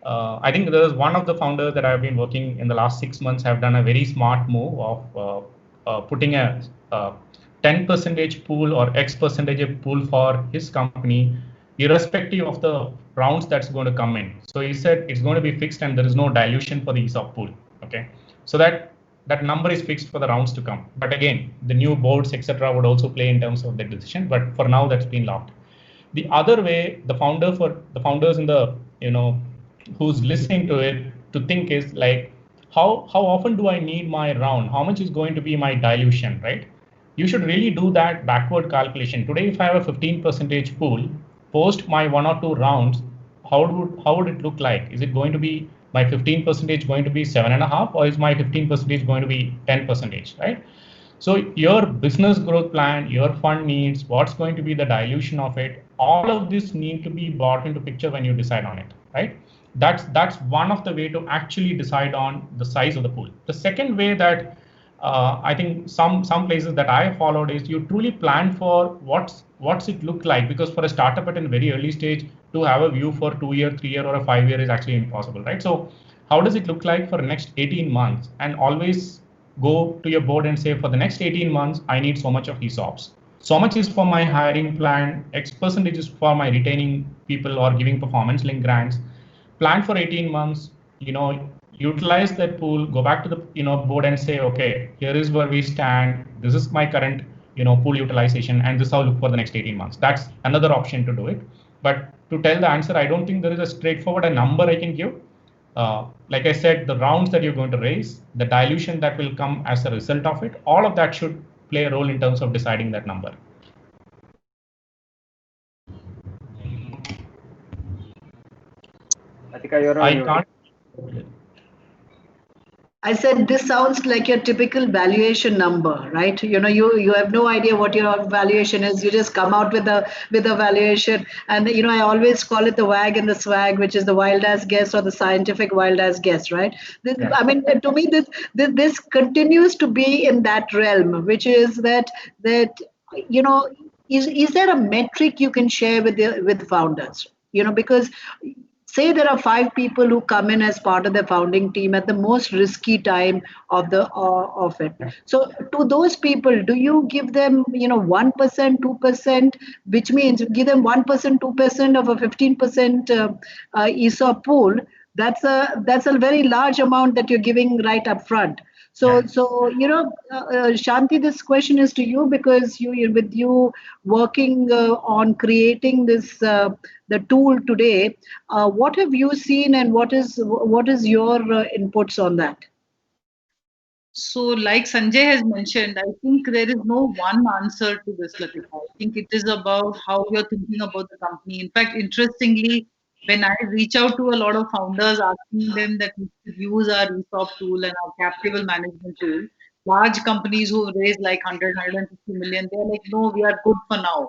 I think there's one of the founders that I've been working in the last 6 months have done a very smart move of putting a 10% pool or X percentage pool for his company, irrespective of the rounds that's going to come in. So he said it's going to be fixed and there is no dilution for the ESOP pool. Okay, so that that number is fixed for the rounds to come. But again, the new boards, etc., would also play in terms of the decision. But for now, that's been locked. The other way, the founders in the, who's listening to it to think is like, how often do I need my round? How much is going to be my dilution, right? You should really do that backward calculation. Today, if I have a 15% pool, post my 1 or 2 rounds, how would it look like? Is it going to be my 15% going to be 7.5, or is my 15% going to be 10%, right? So your business growth plan, your fund needs, what's going to be the dilution of it, all of this need to be brought into picture when you decide on it, right? That's one of the way to actually decide on the size of the pool. The second way that I think some places that I followed is you truly plan for what's it look like, because for a startup at a very early stage to have a view for 2 year, 3 year, or a 5 year is actually impossible, right? So how does it look like for the next 18 months? And always go to your board and say, for the next 18 months, I need so much of ESOPs. So much is for my hiring plan, X percentage is for my retaining people or giving performance link grants. Plan for 18 months, utilize that pool, go back to the board and say, okay, here is where we stand. This is my current pool utilization, and this is how I look for the next 18 months. That's another option to do it. But to tell the answer, I don't think there is a straightforward number I can give. Like I said, the rounds that you're going to raise, the dilution that will come as a result of it, all of that should play a role in terms of deciding that number. Latika, you're on mute. I said this sounds like your typical valuation number, right? You have no idea what your valuation is. You just come out with a valuation, and I always call it the wag and the swag, which is the wild ass guess or the scientific wild ass guess, right? Yeah. I mean, to me, this continues to be in that realm, which is that is there a metric you can share with founders? Because say there are 5 people who come in as part of the founding team at the most risky time of it. So to those people, do you give them 1%, 2%, which means give them 1%, 2% of a 15% ESOP pool? That's a very large amount that you're giving right up front. So Shanti, this question is to you, because with you working on creating this the tool today, what have you seen, and what is your inputs on that? So, like Sanjay has mentioned, I think there is no one answer to this, Latika. I think it is about how you're thinking about the company. In fact, interestingly, when I reach out to a lot of founders asking them that we should use our ESOP tool and our cap table management tool, large companies who raise like 100, 150 million, they're like, no, we are good for now,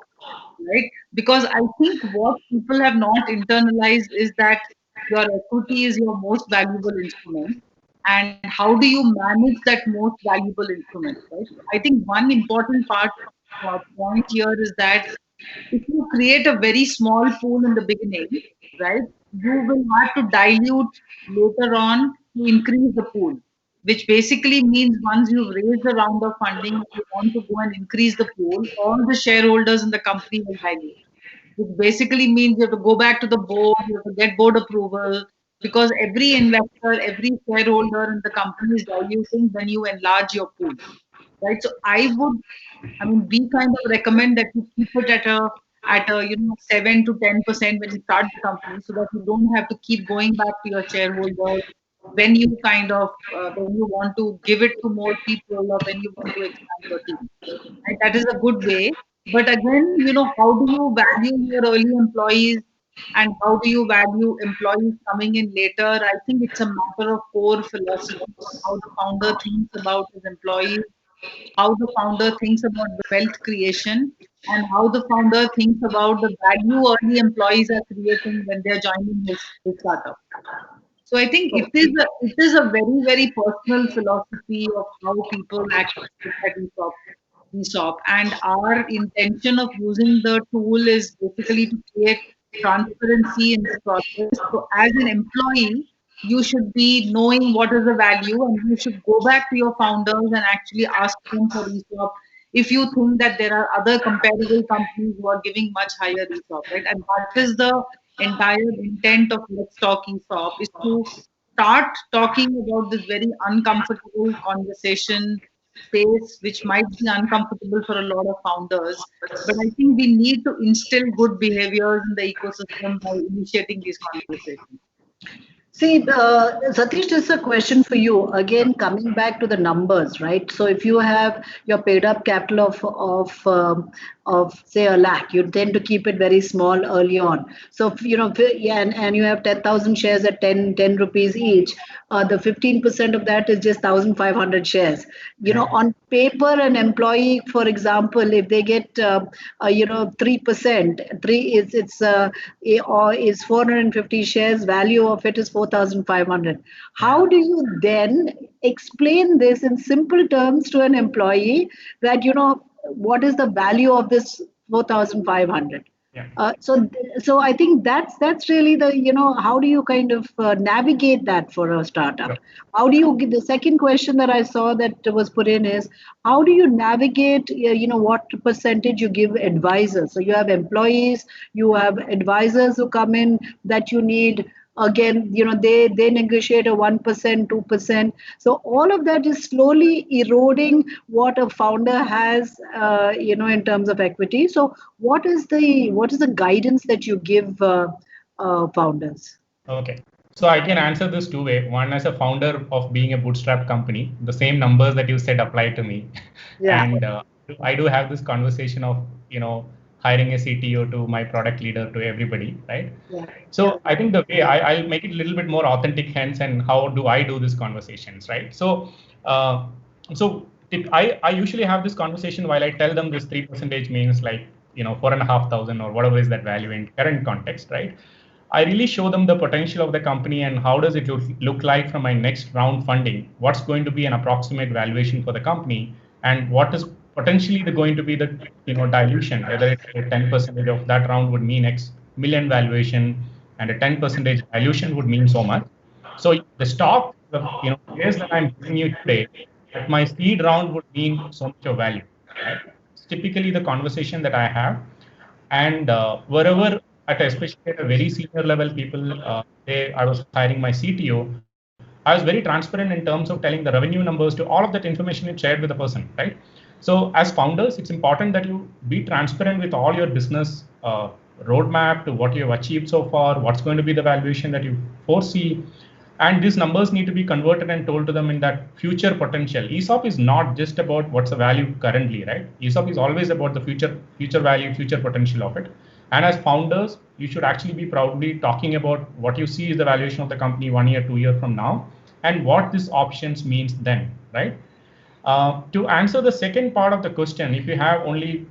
right? Because I think what people have not internalized is that your equity is your most valuable instrument, and how do you manage that most valuable instrument, right? I think one important point here is that if you create a very small pool in the beginning, right, you will have to dilute later on to increase the pool, which basically means once you've raised a round of funding, if you want to go and increase the pool, all the shareholders in the company will dilute, which basically means you have to go back to the board, you have to get board approval, because every investor, every shareholder in the company is diluting when you enlarge your pool, right? So we kind of recommend that you keep it at a 7 to 10% when you start the company, so that you don't have to keep going back to your shareholders when you when you want to give it to more people or when you want to expand your team. Right? That is a good way. But again, how do you value your early employees and how do you value employees coming in later? I think it's a matter of core philosophy, how the founder thinks about his employees, how the founder thinks about the wealth creation, and how the founder thinks about the value early employees are creating when they're joining his startup. So I think it is a very, very personal philosophy of how people actually look at ESOP. And our intention of using the tool is basically to create transparency in this process. So as an employee, you should be knowing what is the value, and you should go back to your founders and actually ask them for ESOP if you think that there are other comparable companies who are giving much higher ESOP, right? And that is the entire intent of Let's Talk ESOP, is to start talking about this very uncomfortable conversation space, which might be uncomfortable for a lot of founders. But I think we need to instill good behaviors in the ecosystem by initiating these conversations. See, Satish, this is a question for you. Again, coming back to the numbers, right? So if you have your paid up capital of say a lakh, you tend to keep it very small early on. So yeah, and you have 10,000 shares at 10 rupees each. The 15% of that is just 1,500 shares. On paper, an employee, for example, if they get 3%, or is 450 shares, value of it is 4,500. How do you then explain this in simple terms to an employee that what is the value of this 4,500? So I think that's really how do you kind of navigate that for a startup? How do you the second question that I saw that was put in is how do you navigate what percentage you give advisors? So you have employees, you have advisors who come in that you need. Again, they negotiate a 1%, 2%. So all of that is slowly eroding what a founder has, in terms of equity. So what is the guidance that you give founders? Okay. So I can answer this two ways. One, as a founder of being a bootstrap company, the same numbers that you said apply to me. Yeah. And I do have this conversation of, hiring a CTO to my product leader to everybody, right? Yeah. So I think the way I'll make it a little bit more authentic, hence, and how do I do these conversations, right? So, I usually have this conversation while I tell them this 3% means like, 4,500 or whatever is that value in current context, right? I really show them the potential of the company and how does it look like from my next round funding, what's going to be an approximate valuation for the company, and what is potentially going to be the dilution, whether it's 10% of that round would mean X million valuation and a 10% dilution would mean so much. So the stock, shares that I'm giving you today at my seed round would mean so much of value, right? It's typically the conversation that I have. And wherever especially at a very senior level, people, I was hiring my CTO, I was very transparent in terms of telling the revenue numbers to all of that information you shared with the person, right? So as founders, it's important that you be transparent with all your business roadmap to what you have achieved so far, what's going to be the valuation that you foresee. And these numbers need to be converted and told to them in that future potential. ESOP is not just about what's the value currently, right? ESOP is always about the future value, future potential of it. And as founders, you should actually be proudly talking about what you see is the valuation of the company 1 year, 2 years from now, and what these options means then, right? To answer the second part of the question, if you have only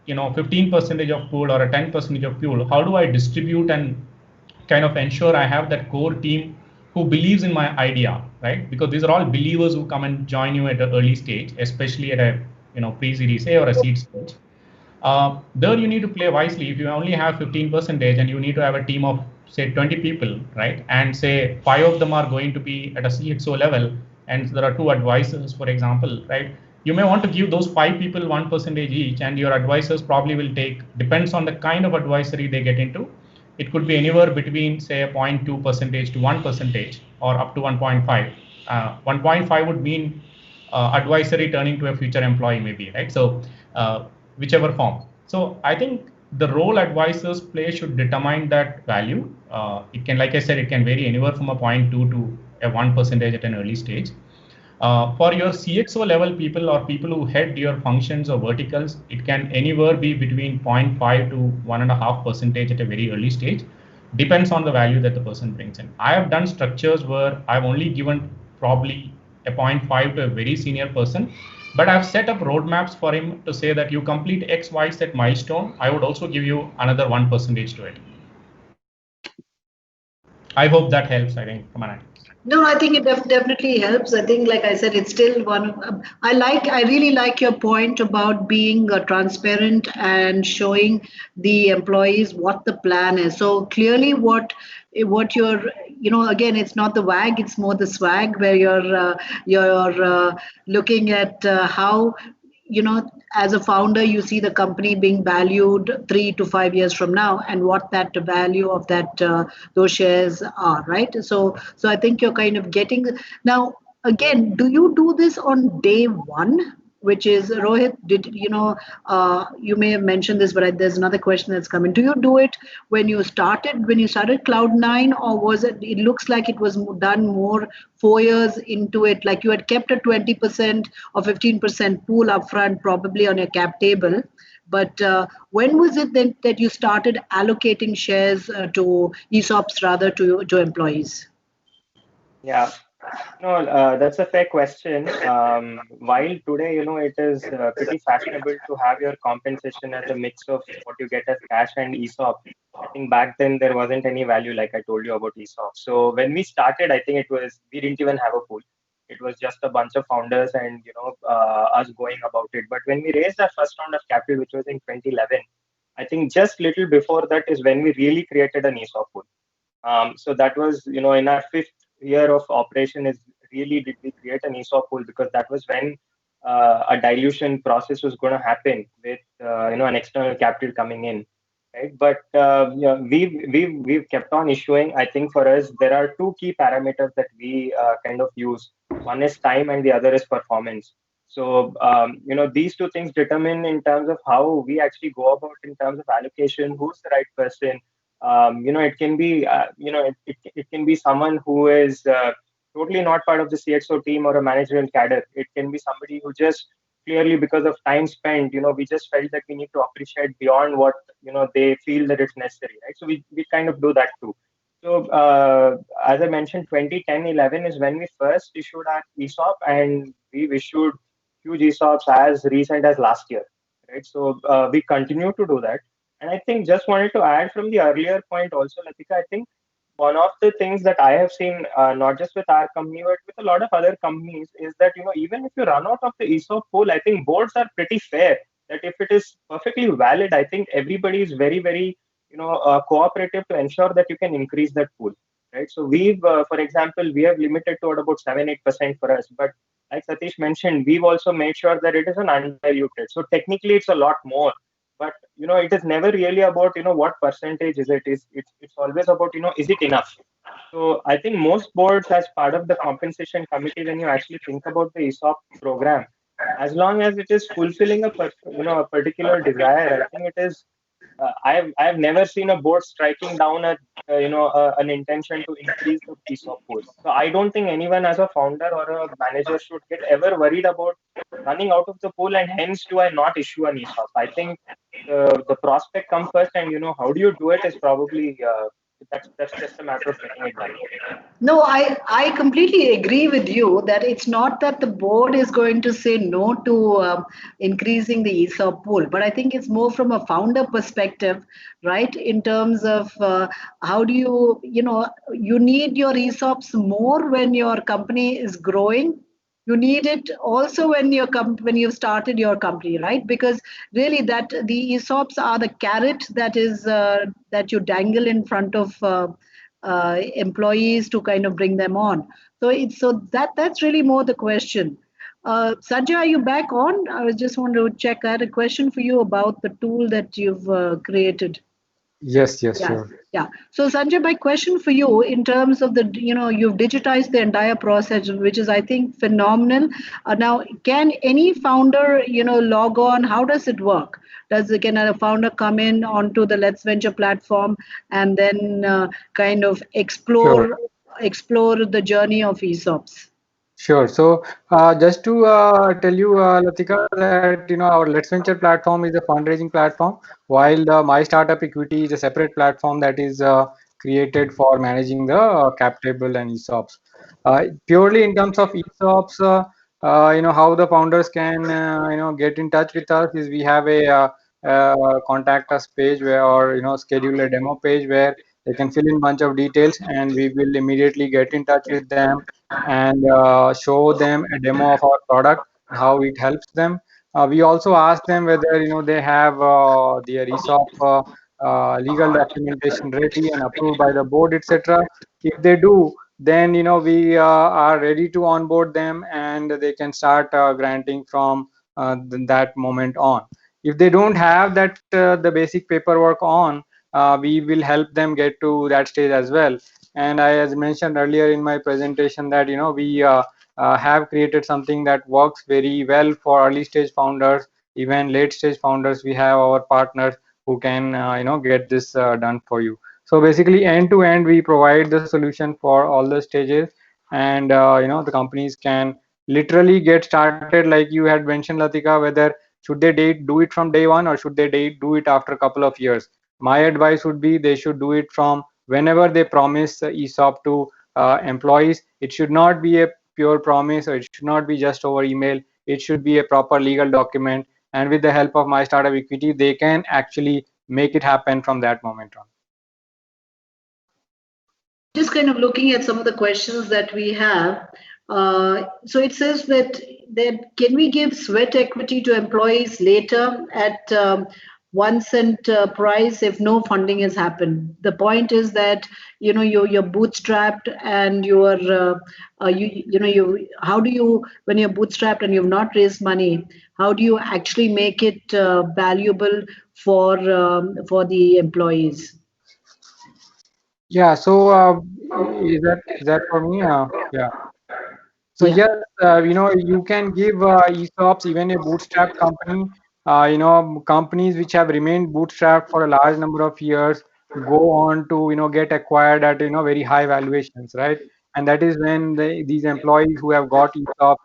15% of pool or a 10% of pool, how do I distribute and kind of ensure I have that core team who believes in my idea, right? Because these are all believers who come and join you at an early stage, especially at a pre-series A or a seed stage. There you need to play wisely. If you only have 15% and you need to have a team of say 20 people, right? And say 5 of them are going to be at a CXO level, and there are 2 advisors, for example, right? You may want to give those 5 people 1% each, and your advisors probably will take, depends on the kind of advisory they get into. It could be anywhere between say a 0.2% to 1% or up to 1.5. 1.5 would mean advisory turning to a future employee maybe, right? So whichever form. So I think the role advisors play should determine that value. It can, like I said, it can vary anywhere from a 0.2 to a 1% at an early stage. For your CXO level people or people who head your functions or verticals, it can anywhere be between 0.5 to 1.5% at a very early stage. Depends on the value that the person brings in. I have done structures where I've only given probably a 0.5 to a very senior person, but I've set up roadmaps for him to say that you complete X, Y, Z milestone, I would also give you another 1% to it. I hope that helps, I think, Kamana. No, I think it definitely helps. I think, like I said, it's still one. I really like your point about being transparent and showing the employees what the plan is. So clearly, what you're, again, it's not the WAG, it's more the swag, where you're looking at how as a founder, you see the company being valued 3 to 5 years from now, and what that value of that those shares are, right? So I think you're kind of getting now. Again, do you do this on day one? Which is Rohit, did you may have mentioned this, but there's another question that's coming. Do you do it when you started Cloud9, or was it? It looks like it was done more 4 years into it, like you had kept a 20% or 15% pool upfront, probably on your cap table. But when was it then that you started allocating shares to ESOPs rather to employees? Yeah, no, that's a fair question. While today, it is pretty fashionable to have your compensation as a mix of what you get as cash and ESOP. I think back then there wasn't any value, like I told you about ESOP. So when we started, I think we didn't even have a pool. It was just a bunch of founders and us going about it. But when we raised our first round of capital, which was in 2011, I think just little before that is when we really created an ESOP pool. So that was, in our fifth year of operation is really did we create an ESOP pool, because that was when a dilution process was going to happen with, an external capital coming in, right? But we've kept on issuing. I think for us, there are two key parameters that we kind of use. One is time and the other is performance. So, these two things determine in terms of how we actually go about in terms of allocation, who's the right person. It can be, it can be someone who is totally not part of the CXO team or a managerial cadre. It can be somebody who just clearly, because of time spent, we just felt that we need to appreciate beyond what, they feel that it's necessary, right? So we kind of do that too. So as I mentioned, 2010-11 is when we first issued our ESOP, and we've issued huge ESOPs as recent as last year, right? So we continue to do that. And I think just wanted to add from the earlier point also, Latika, I think one of the things that I have seen, not just with our company, but with a lot of other companies, is that, even if you run out of the ESOP pool, I think boards are pretty fair. That if it is perfectly valid, I think everybody is very, very, cooperative to ensure that you can increase that pool, right? So for example, we have limited to about 7-8% for us, but like Satish mentioned, we've also made sure that it is an undiluted. So technically, it's a lot more, but it is never really about what percentage is it is it's always about is it enough. So I think most boards, as part of the compensation committee, when you actually think about the ESOP program, as long as it is fulfilling a particular desire, I think it is. I've never seen a board striking down at an intention to increase the ESOP pool. So I don't think anyone as a founder or a manager should get ever worried about running out of the pool, and hence do I not issue an ESOP. I think the prospect comes first, and how do you do it is probably that's just a matter of getting it done. No, I completely agree with you that it's not that the board is going to say no to increasing the ESOP pool, but I think it's more from a founder perspective, right? In terms of how do you need your ESOPs more when your company is growing. You need it also when when you've started your company, right? Because really that the ESOPs are the carrot that is that you dangle in front of employees to kind of bring them on. So that's really more the question. Sanjay, are you back on? I was just wanted to check. I had a question for you about the tool that you've created. Yes, yes, Yeah, sure. yeah. So Sanjay, my question for you in terms of you've digitized the entire process, which is I think phenomenal. Now, can any founder, log on? How does it work? Can a founder come in onto the Let's Venture platform and then kind of Sure. explore the journey of ESOPs? Sure. So just to tell you, Latika, that our Let's Venture platform is a fundraising platform, while the My Startup Equity is a separate platform that is created for managing the cap table and ESOPs. Purely in terms of ESOPs, how the founders can get in touch with us is we have a contact us page where, or schedule a demo page where they can fill in bunch of details, and we will immediately get in touch with them and show them a demo of our product, how it helps them. We also ask them whether they have their ESOP legal documentation ready and approved by the board, etc. If they do, then we are ready to onboard them, and they can start granting from that moment on. If they don't have that the basic paperwork on, we will help them get to that stage as well. And I, as mentioned earlier in my presentation, that we have created something that works very well for early stage founders, even late stage founders. We have our partners who can get this done for you. So basically, end to end, we provide the solution for all the stages, and the companies can literally get started, like you had mentioned, Latika, whether should they do it from day one, or should they do it after a couple of years. My advice would be they should do it from whenever they promise ESOP to employees. It should not be a pure promise, or it should not be just over email. It should be a proper legal document, and with the help of My Startup Equity, they can actually make it happen from that moment on. Just kind of looking at some of the questions that we have. So it says that can we give sweat equity to employees later at 1 cent price if no funding has happened? The point is that you're bootstrapped, and how do you, when you're bootstrapped and you've not raised money, how do you actually make it valuable for the employees? Yeah, so is that for me? Yeah. So Yeah. yes, you can give ESOPs, even a bootstrap company. Companies which have remained bootstrapped for a large number of years go on to get acquired at very high valuations, right? And that is when these employees who have got ESOPs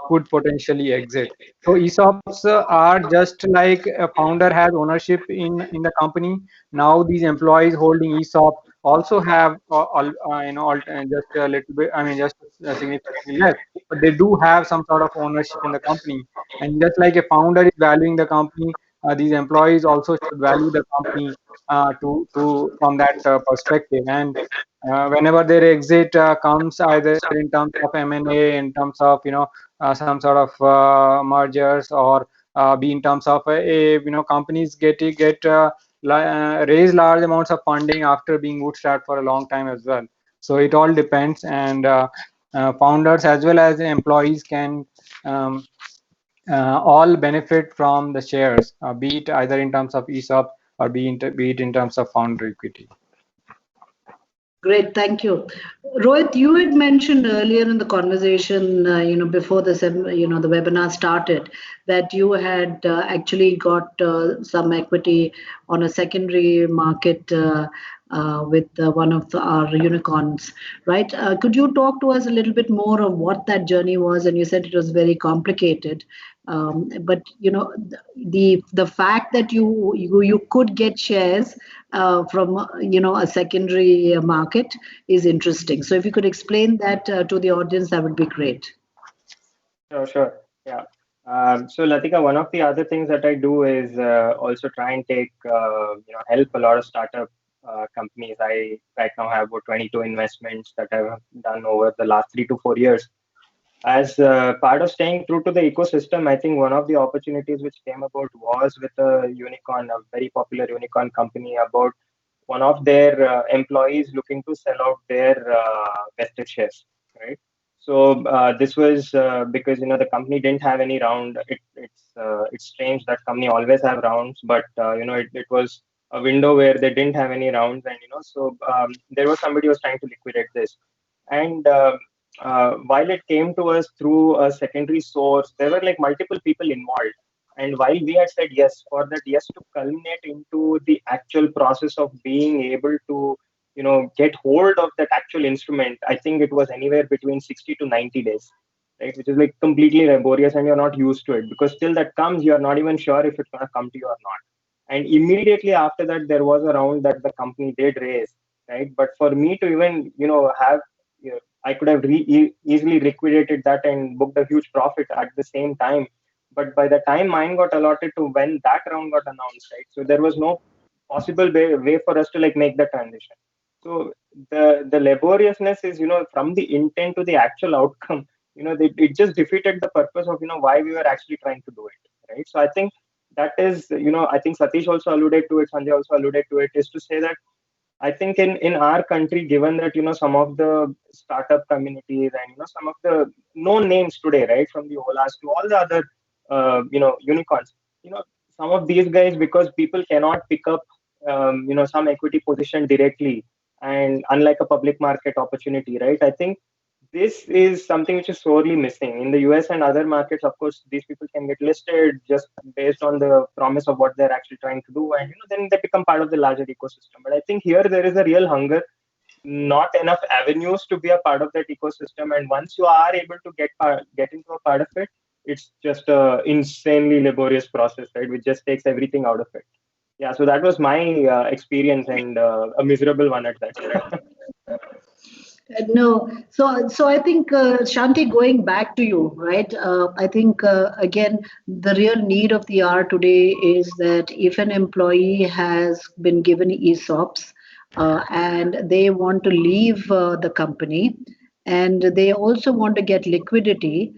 could potentially exit. So ESOPs are just like a founder has ownership in the company. Now these employees holding ESOP also have just a little bit, I mean, just significantly less, but they do have some sort of ownership in the company. And just like a founder is valuing the company, these employees also should value the company to from that perspective. And whenever their exit comes, either in terms of M&A, in terms of some sort of mergers, or be in terms of companies raise large amounts of funding after being bootstrapped for a long time as well. So it all depends, and founders as well as employees can all benefit from the shares, be it either in terms of ESOP, or be it in terms of founder equity. Great, thank you. Rohit, you had mentioned earlier in the conversation, before the webinar started, that you had actually got some equity on a secondary market with one of our unicorns, right? Could you talk to us a little bit more of what that journey was? And you said it was very complicated, but the fact that you could get shares from a secondary market is interesting. So if you could explain that to the audience, that would be great. Sure. Yeah. So Latika, one of the other things that I do is also try and take help a lot of startup companies. I right now have about 22 investments that I've done over the last 3 to 4 years. As part of staying true to the ecosystem, I think one of the opportunities which came about was with a unicorn, a very popular unicorn company, about one of their employees looking to sell out their vested shares, right? So this was because the company didn't have any round. It's strange that company always have rounds, but it was a window where they didn't have any rounds, and so there was somebody who was trying to liquidate this, and while it came to us through a secondary source, there were like multiple people involved. And while we had said yes, for that yes to culminate into the actual process of being able to, get hold of that actual instrument, I think it was anywhere between 60 to 90 days, right? Which is like completely laborious, and you're not used to it, because till that comes, you're not even sure if it's gonna come to you or not. And immediately after that, there was a round that the company did raise, right? But for me to even, have, I could have easily liquidated that and booked a huge profit at the same time. But by the time mine got allotted to when that round got announced, right? So there was no possible way for us to like make the transition. So the laboriousness is, from the intent to the actual outcome, it just defeated the purpose of, why we were actually trying to do it, right? So I think that is, I think Satish also alluded to it, Sanjay also alluded to it, is to say that I think in our country, given that some of the startup communities and some of the known names today, right, from the Olas to all the other unicorns. Some of these guys, because people cannot pick up some equity position directly, and unlike a public market opportunity, right? I think this is something which is sorely missing in the US and other markets. Of course, these people can get listed just based on the promise of what they're actually trying to do, and then they become part of the larger ecosystem. But I think here there is a real hunger, not enough avenues to be a part of that ecosystem, and once you are able to get into a part of it, it's just a insanely laborious process, right? Which just takes everything out of it. Yeah, so that was my experience, and a miserable one at that. No, so I think Shanti, going back to you, right? I think again, the real need of the hour today is that if an employee has been given ESOPs and they want to leave the company, and they also want to get liquidity,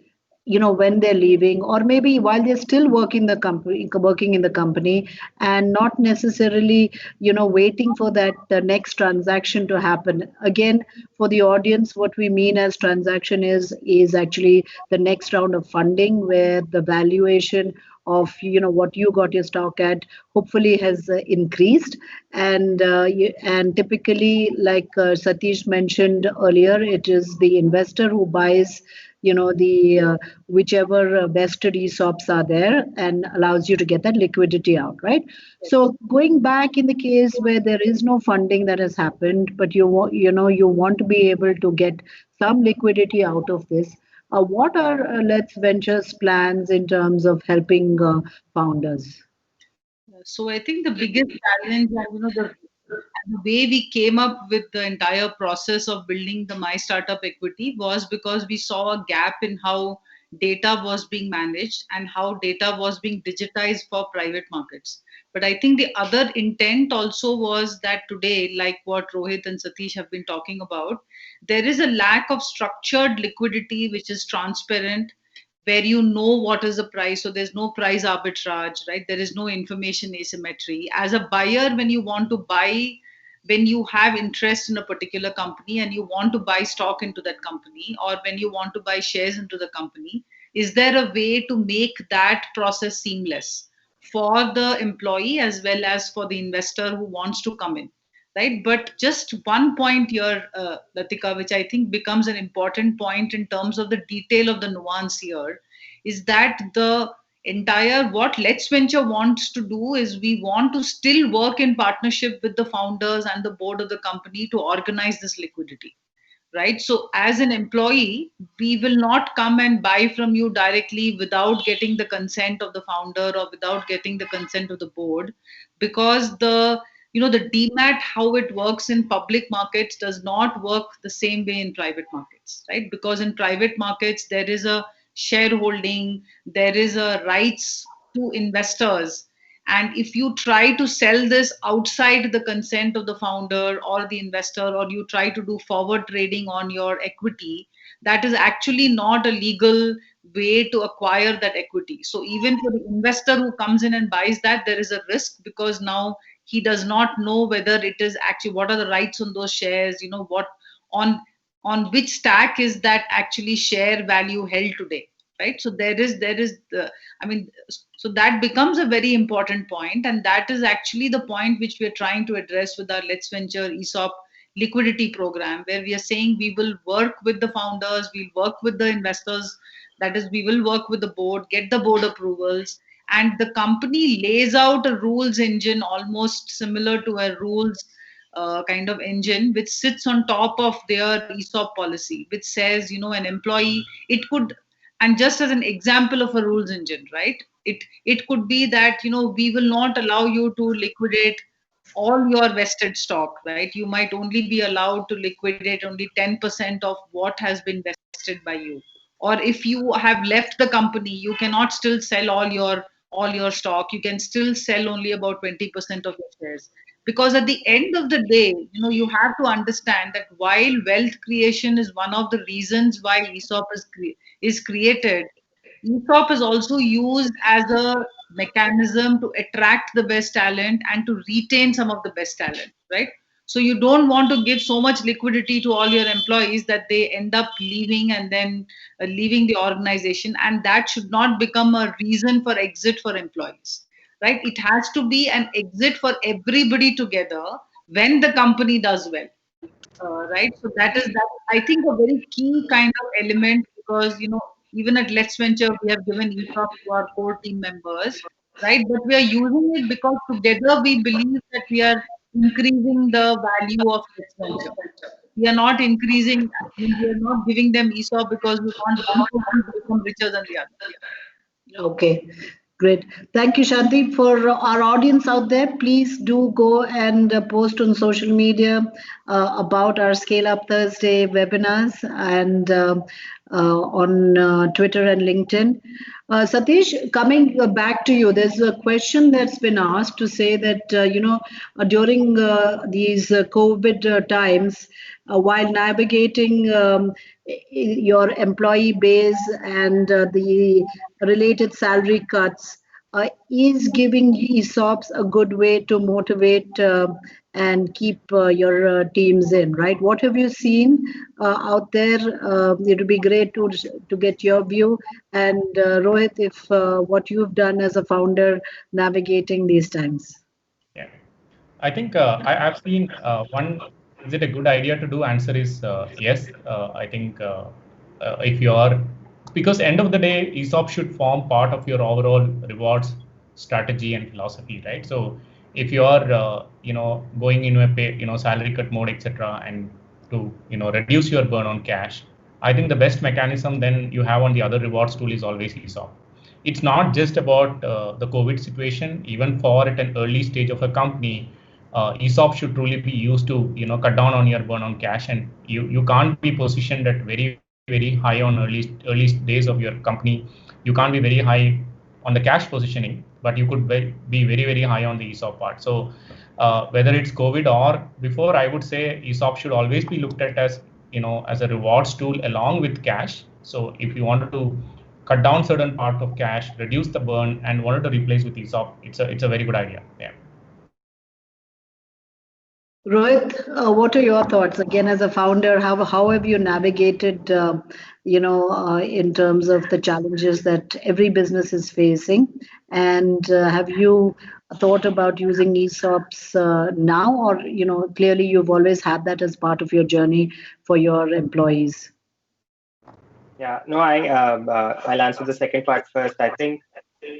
when they're leaving, or maybe while they're still working in the company, and not necessarily waiting for that next transaction to happen. Again, for the audience, what we mean as transaction is actually the next round of funding, where the valuation of what you got your stock at hopefully has increased. And typically, like Satish mentioned earlier, it is the investor who buys the whichever vested ESOPs are there, and allows you to get that liquidity out, right? So going back, in the case where there is no funding that has happened, but you want to be able to get some liquidity out of this, what are Let's Ventures plans in terms of helping founders? So I think the biggest challenge, and the way we came up with the entire process of building the My Startup Equity was because we saw a gap in how data was being managed and how data was being digitized for private markets. But I think the other intent also was that today, like what Rohit and Satish have been talking about, there is a lack of structured liquidity which is transparent, where you know what is the price. So there's no price arbitrage, right? There is no information asymmetry. As a buyer, when you want to buy, when you have interest in a particular company and you want to buy stock into that company, or when you want to buy shares into the company, is there a way to make that process seamless for the employee as well as for the investor who wants to come in? Right, but just one point here, Latika, which I think becomes an important point in terms of the detail of the nuance here, is that the entire what Let's Venture wants to do is we want to still work in partnership with the founders and the board of the company to organize this liquidity. Right, so as an employee, we will not come and buy from you directly without getting the consent of the founder or without getting the consent of the board, because the demat, how it works in public markets, does not work the same way in private markets, right? Because in private markets there is a shareholding, there is a rights to investors, and if you try to sell this outside the consent of the founder or the investor, or you try to do forward trading on your equity, that is actually not a legal way to acquire that equity. So even for the investor who comes in and buys that, there is a risk, because now he does not know whether it is actually, what are the rights on those shares, what on which stack is that actually share value held today, right? So there is the, I mean, so that becomes a very important point, and that is actually the point which we are trying to address with our Let's Venture ESOP liquidity program, where we are saying we will work with the founders, we'll work with the investors, that is, we will work with the board, get the board approvals, and the company lays out a rules engine almost similar to a rules kind of engine, which sits on top of their ESOP policy, which says, an employee, it could, and just as an example of a rules engine, right? It could be that, we will not allow you to liquidate all your vested stock, right? You might only be allowed to liquidate only 10% of what has been vested by you. Or if you have left the company, you cannot still sell all your stock. You can still sell only about 20% of your shares. Because at the end of the day, you have to understand that while wealth creation is one of the reasons why ESOP is created, ESOP is also used as a mechanism to attract the best talent and to retain some of the best talent, right? So you don't want to give so much liquidity to all your employees that they end up leaving and then leaving the organization. And that should not become a reason for exit for employees, right? It has to be an exit for everybody together when the company does well. Right, so that I think a very key kind of element, because even at Let's Venture we have given ESOP to our core team members, right? But we are using it because together we believe that we are increasing the value of Let's Venture. We are not increasing, I mean, we are not giving them ESOP because we want one person to become richer than the other. Okay, great. Thank you, Shanti. For our audience out there, please do go and post on social media about our Scale Up Thursday webinars and on Twitter and LinkedIn. Satish, coming back to you, there's a question that's been asked to say that, during these COVID times, while navigating your employee base and the related salary cuts, is giving ESOPs a good way to motivate and keep your teams in, right? What have you seen out there? It would be great to get your view. And Rohit, if what you've done as a founder navigating these times. Yeah, I think I've seen one. Is it a good idea to do? Answer is yes. I think if you are, because end of the day, ESOP should form part of your overall rewards strategy and philosophy, right? So if you are, going into a pay, salary cut mode, etc., and to, reduce your burn on cash, I think the best mechanism then you have on the other rewards tool is always ESOP. It's not just about the COVID situation. Even for at an early stage of a company, ESOP should truly be used to cut down on your burn on cash, and you can't be positioned at very high on early days of your company. You can't be very high on the cash positioning, but you could be very high on the ESOP part. So whether it's COVID or before, I would say ESOP should always be looked at as as a rewards tool along with cash. So if you wanted to cut down certain part of cash, reduce the burn, and wanted to replace with ESOP, it's a very good idea. Yeah. Rohit, what are your thoughts? Again, as a founder, how have you navigated, in terms of the challenges that every business is facing? And have you thought about using ESOPs now, or clearly you've always had that as part of your journey for your employees? Yeah, no, I'll answer the second part first. I think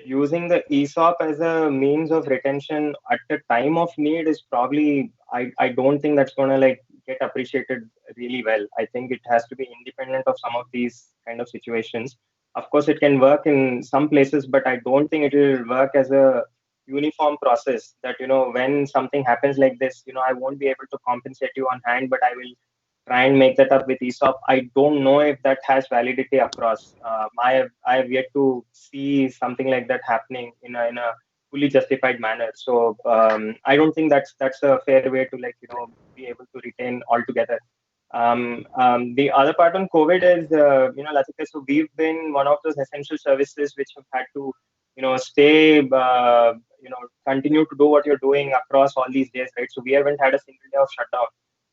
using the ESOP as a means of retention at the time of need is probably, I don't think that's gonna like get appreciated really well. I think it has to be independent of some of these kind of situations. Of course, it can work in some places, but I don't think it will work as a uniform process that, when something happens like this, I won't be able to compensate you on hand, but I will try and make that up with ESOP. I don't know if that has validity across. I have yet to see something like that happening in a fully justified manner. So I don't think that's a fair way to be able to retain altogether. The other part on COVID is Latika. So we've been one of those essential services which have had to stay continue to do what you're doing across all these days, right? So we haven't had a single day of shutdown.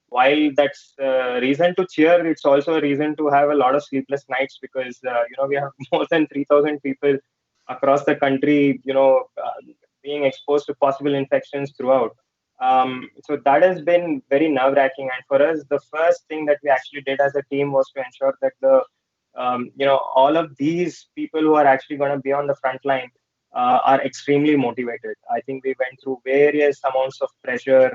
While that's a reason to cheer, it's also a reason to have a lot of sleepless nights because we have more than 3,000 people across the country, being exposed to possible infections throughout. So that has been very nerve-wracking. And for us, the first thing that we actually did as a team was to ensure that all of these people who are actually going to be on the front line are extremely motivated. I think we went through various amounts of pressure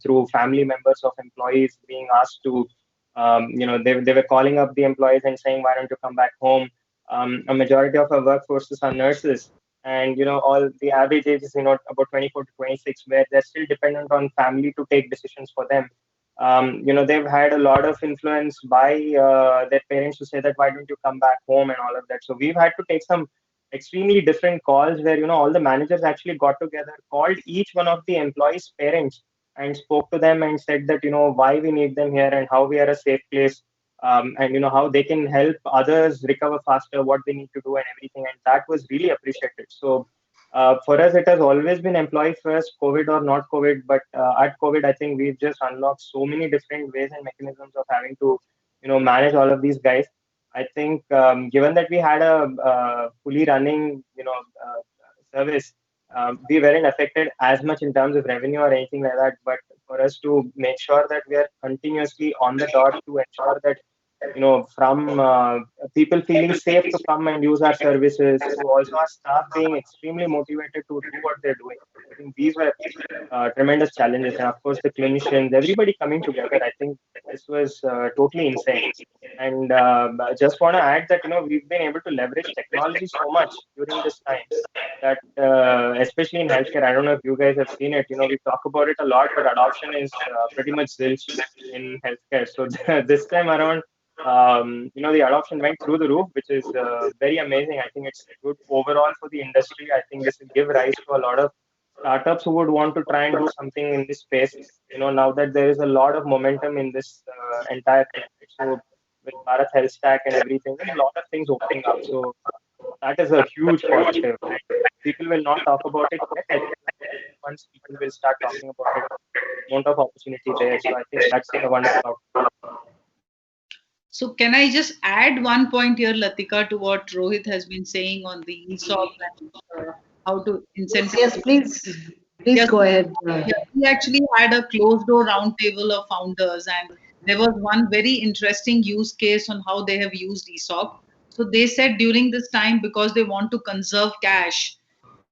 through family members of employees being asked to, they were calling up the employees and saying, why don't you come back home? A majority of our workforces are nurses. And, all the average age is, about 24 to 26, where they're still dependent on family to take decisions for them. They've had a lot of influence by their parents to say that, why don't you come back home and all of that. So we've had to take some extremely different calls where all the managers actually got together, called each one of the employees' parents and spoke to them and said that why we need them here and how we are a safe place, and how they can help others recover faster, what they need to do and everything, and that was really appreciated. So For us, it has always been employee first, COVID or not COVID. But at COVID, I think we've just unlocked so many different ways and mechanisms of having to, manage all of these guys. I think given that we had a fully running, service, we weren't affected as much in terms of revenue or anything like that. But for us to make sure that we are continuously on the dot to ensure that from people feeling safe to come and use our services, to also our staff being extremely motivated to do what they're doing. I think these were tremendous challenges, and of course the clinicians, everybody coming together. I think this was totally insane. And I just want to add that we've been able to leverage technology so much during this time that especially in healthcare, I don't know if you guys have seen it. We talk about it a lot, but adoption is pretty much zilch in healthcare. So this time around, the adoption went through the roof, which is very amazing. I think it's good overall for the industry. I think this will give rise to a lot of startups who would want to try and do something in this space. Now that there is a lot of momentum in this entire thing. So with Bharat Health Stack and everything, there's a lot of things opening up. So that is a huge positive. People will not talk about it yet. I think once people will start talking about it, amount of opportunity there. So I think that's a wonderful outcome. So can I just add one point here, Latika, to what Rohit has been saying on the ESOP and how to incentivize? Yes, please. Please go ahead. We actually had a closed door roundtable of founders, and there was one very interesting use case on how they have used ESOP. So they said during this time, because they want to conserve cash,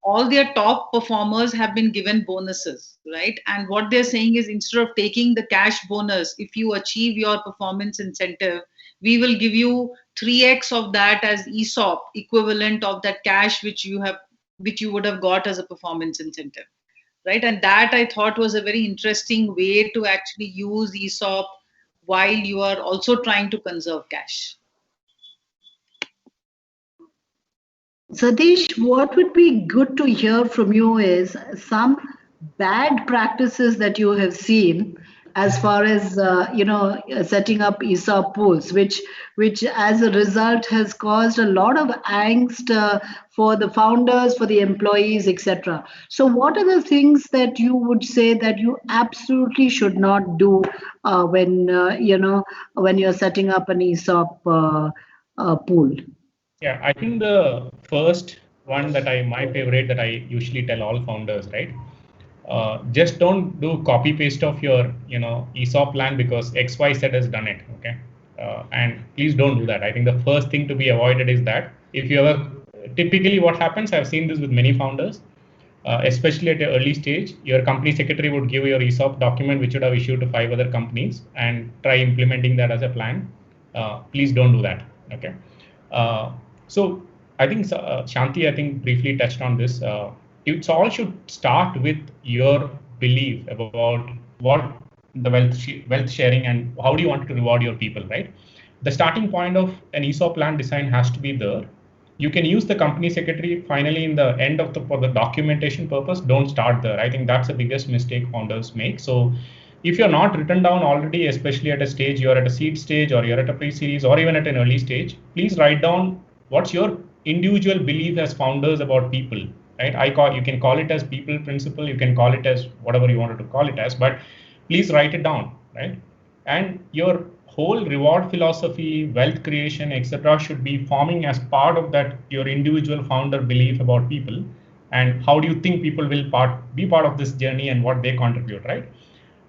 all their top performers have been given bonuses, right? And what they're saying is, instead of taking the cash bonus, if you achieve your performance incentive, we will give you 3x of that as ESOP, equivalent of that cash which you would have got as a performance incentive, right? And that I thought was a very interesting way to actually use ESOP while you are also trying to conserve cash. Satish, what would be good to hear from you is some bad practices that you have seen as far as setting up ESOP pools, which as a result has caused a lot of angst for the founders, for the employees, etc. So what are the things that you would say that you absolutely should not do when you're setting up an ESOP pool? Yeah, I think the first one my favorite that I usually tell all founders, right? Just don't do copy paste of your, ESOP plan because XYZ has done it. Okay. And please don't do that. I think the first thing to be avoided is that if you ever, typically what happens, I've seen this with many founders, especially at the early stage, your company secretary would give your ESOP document, which would have issued to 5 other companies, and try implementing that as a plan. Please don't do that. Okay. So I think Shanti, I think briefly touched on this. It all should start with your belief about what the wealth sharing and how do you want to reward your people, right? The starting point of an ESOP plan design has to be there. You can use the company secretary finally in the end of for the documentation purpose. Don't start there. I think that's the biggest mistake founders make. So if you're not written down already, especially at a stage, you're at a seed stage or you're at a pre-series or even at an early stage, please write down what's your individual belief as founders about people, right? You can call it as people principle, you can call it as whatever you wanted to call it as, but please write it down, right? And your whole reward philosophy, wealth creation, etc., should be forming as part of that your individual founder belief about people and how do you think people will be part of this journey and what they contribute, right?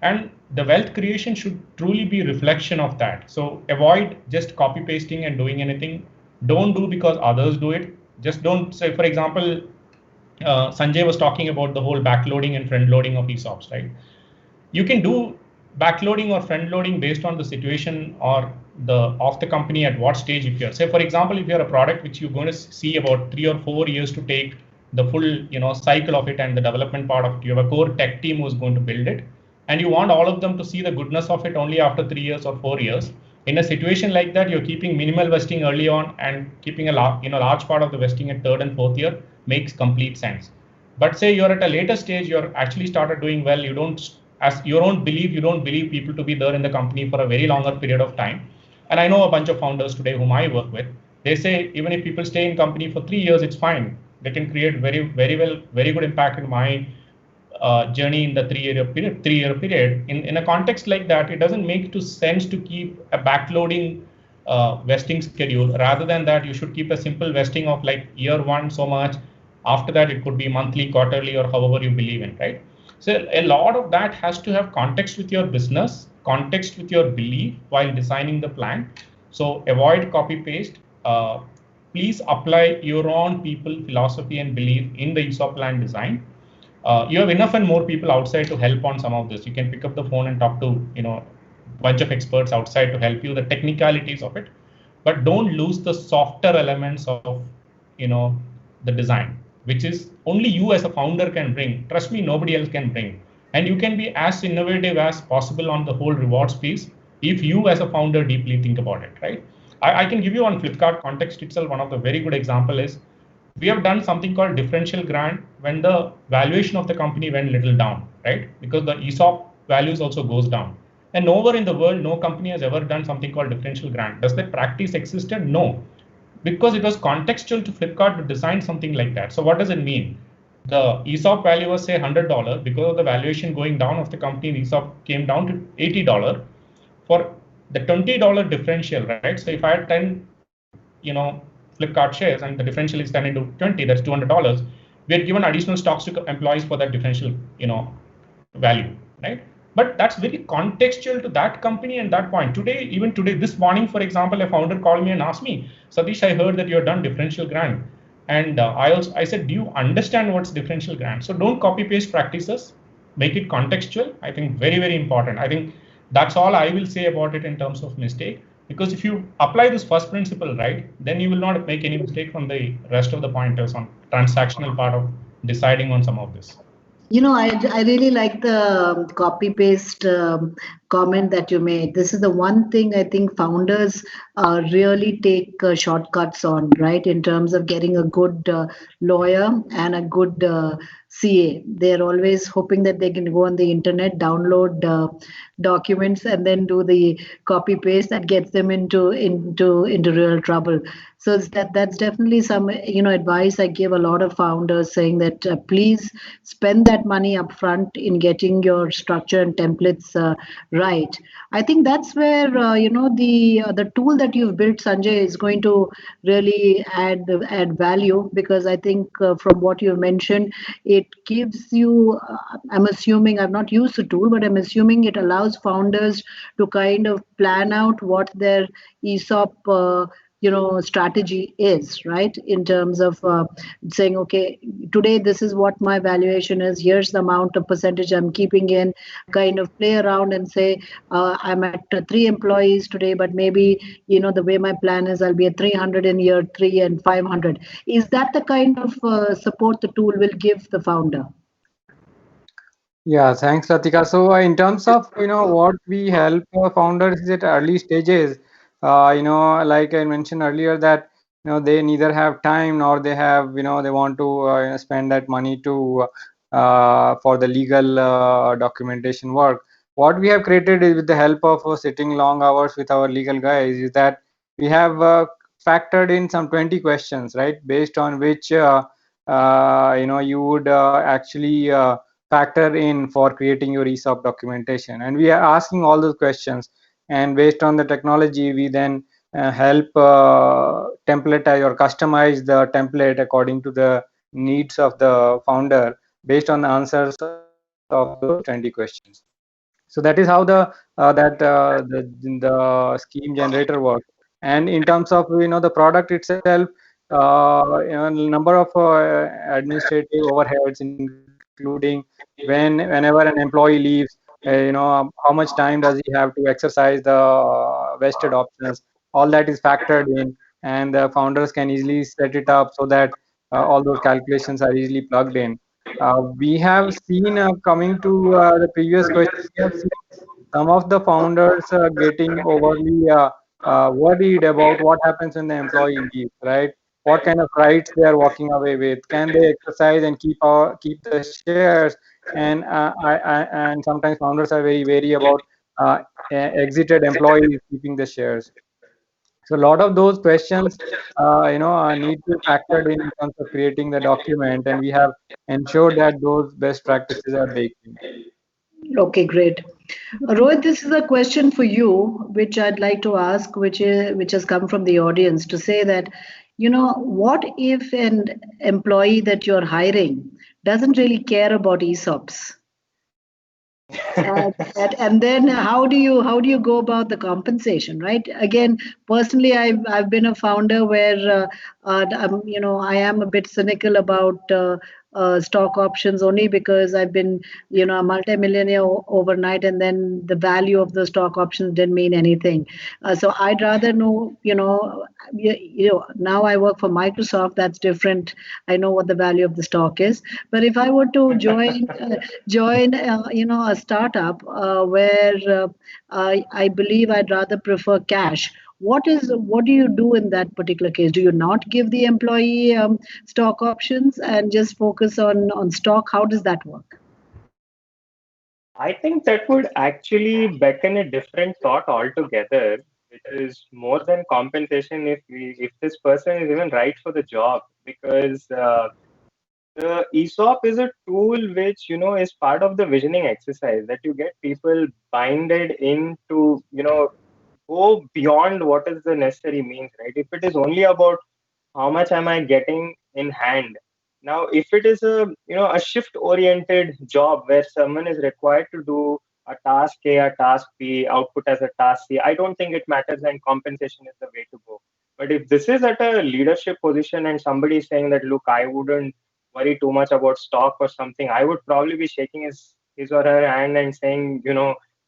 And the wealth creation should truly be reflection of that. So avoid just copy pasting and doing anything. Don't do because others do it. Just don't say, for example, Sanjay was talking about the whole backloading and front loading of ESOPs, right? You can do backloading or front loading based on the situation or of the company at what stage. If you're, say, for example, if you're a product which you're going to see about 3 or 4 years to take the full cycle of it and the development part of it, you have a core tech team who's going to build it, and you want all of them to see the goodness of it only after 3 years or 4 years. In a situation like that, you're keeping minimal vesting early on and keeping a large part of the vesting at 3rd and 4th year makes complete sense. But say you're at a later stage, you're actually started doing well. You don't, as your own belief, you don't believe people to be there in the company for a very longer period of time. And I know a bunch of founders today whom I work with. They say even if people stay in company for 3 years, it's fine. they can create very good impact in my journey in the three-year period. In a context like that, it doesn't make to sense to keep a backloading vesting schedule. Rather than that, you should keep a simple vesting of like year one so much. After that, it could be monthly, quarterly, or however you believe in, right? So a lot of that has to have context with your business, context with your belief while designing the plan. So avoid copy paste. Please apply your own people philosophy and belief in the ESOP plan design. You have enough and more people outside to help on some of this. You can pick up the phone and talk to bunch of experts outside to help you the technicalities of it, but don't lose the softer elements of the design, which is only you as a founder can bring. Trust me, nobody else can bring. And you can be as innovative as possible on the whole rewards piece if you as a founder deeply think about it, right? I can give you on Flipkart context itself, one of the very good example is we have done something called differential grant when the valuation of the company went little down, right? Because the ESOP values also goes down. And nowhere in the world, no company has ever done something called differential grant. Does that practice existed? No, because it was contextual to Flipkart to design something like that. So what does it mean? The ESOP value was say $100 because of the valuation going down of the company. The ESOP came down to $80 for the $20 differential, right? So if I had 10, Flipkart shares and the differential is 10 into 20, that's $200. We are given additional stocks to employees for that differential, value, right? But that's very contextual to that company and that point. Even today, this morning, for example, a founder called me and asked me, Satish, I heard that you have done differential grant. And I said, do you understand what's differential grant? So don't copy paste practices, make it contextual. I think very important. I think that's all I will say about it in terms of mistake. Because if you apply this first principle right, then you will not make any mistake from the rest of the pointers on transactional part of deciding on some of this. I really like the copy paste comment that you made. This is the one thing I think founders really take shortcuts on, right? In terms of getting a good lawyer and a good CA. They're always hoping that they can go on the internet, download documents, and then do the copy paste that gets them into real trouble. So that's definitely some advice I give a lot of founders, saying that please spend that money upfront in getting your structure and templates right. I think that's where the tool that you've built, Sanjay, is going to really add value, because I think from what you mentioned, it gives you. I'm assuming I've not used the tool, but I'm assuming it allows founders to kind of plan out what their ESOP strategy is, right? In terms of saying, okay, today this is what my valuation is, here's the amount of percentage I'm keeping in, kind of play around and say, I'm at 3 employees today, but maybe the way my plan is, I'll be at 300 in year 3 and 500. Is that the kind of support the tool will give the founder? Yeah, thanks, Latika. So in terms of what we help founders at early stages, like I mentioned earlier, that they neither have time nor they have they want to spend that money to for the legal documentation work. What we have created is, with the help of sitting long hours with our legal guys, is that we have factored in some 20 questions, right, based on which you would actually factor in for creating your ESOP documentation. And we are asking all those questions, and based on the technology, we then help templatize or customize the template according to the needs of the founder based on the answers of those 20 questions. So that is how the scheme generator works. And in terms of the product itself, number of administrative overheads, including whenever an employee leaves, how much time does he have to exercise the vested options, all that is factored in, and the founders can easily set it up so that all those calculations are easily plugged in. We have seen, coming to the previous question, we have seen some of the founders getting overly worried about what happens when the employee leaves, right? What kind of rights they are walking away with? Can they exercise and keep the shares? And and sometimes founders are very wary about exited employees keeping the shares. So a lot of those questions, need to be factored in terms of creating the document, and we have ensured that those best practices are baked in. Okay, great. Rohit, this is a question for you, which I'd like to ask, which has come from the audience to say that, what if an employee that you're hiring doesn't really care about ESOPs? And then how do you go about the compensation, right? Again, personally, I've been a founder where I am a bit cynical about stock options, only because I've been a multimillionaire overnight, and then the value of the stock options didn't mean anything. So I'd rather know, now I work for Microsoft. That's different. I know what the value of the stock is. But if I were to join a startup where I believe I'd rather prefer cash, what do you do in that particular case? Do you not give the employee stock options and just focus on stock? How does that work? I think that would actually beckon a different thought altogether, which is more than compensation if this person is even right for the job, because the ESOP is a tool which is part of the visioning exercise, that you get people binded into go beyond what is the necessary means, right? If it is only about how much am I getting in hand. Now, if it is a shift oriented job where someone is required to do a task A, a task B, output as a task C, I don't think it matters, and compensation is the way to go. But if this is at a leadership position and somebody is saying that, look, I wouldn't worry too much about stock or something, I would probably be shaking his or her hand and saying,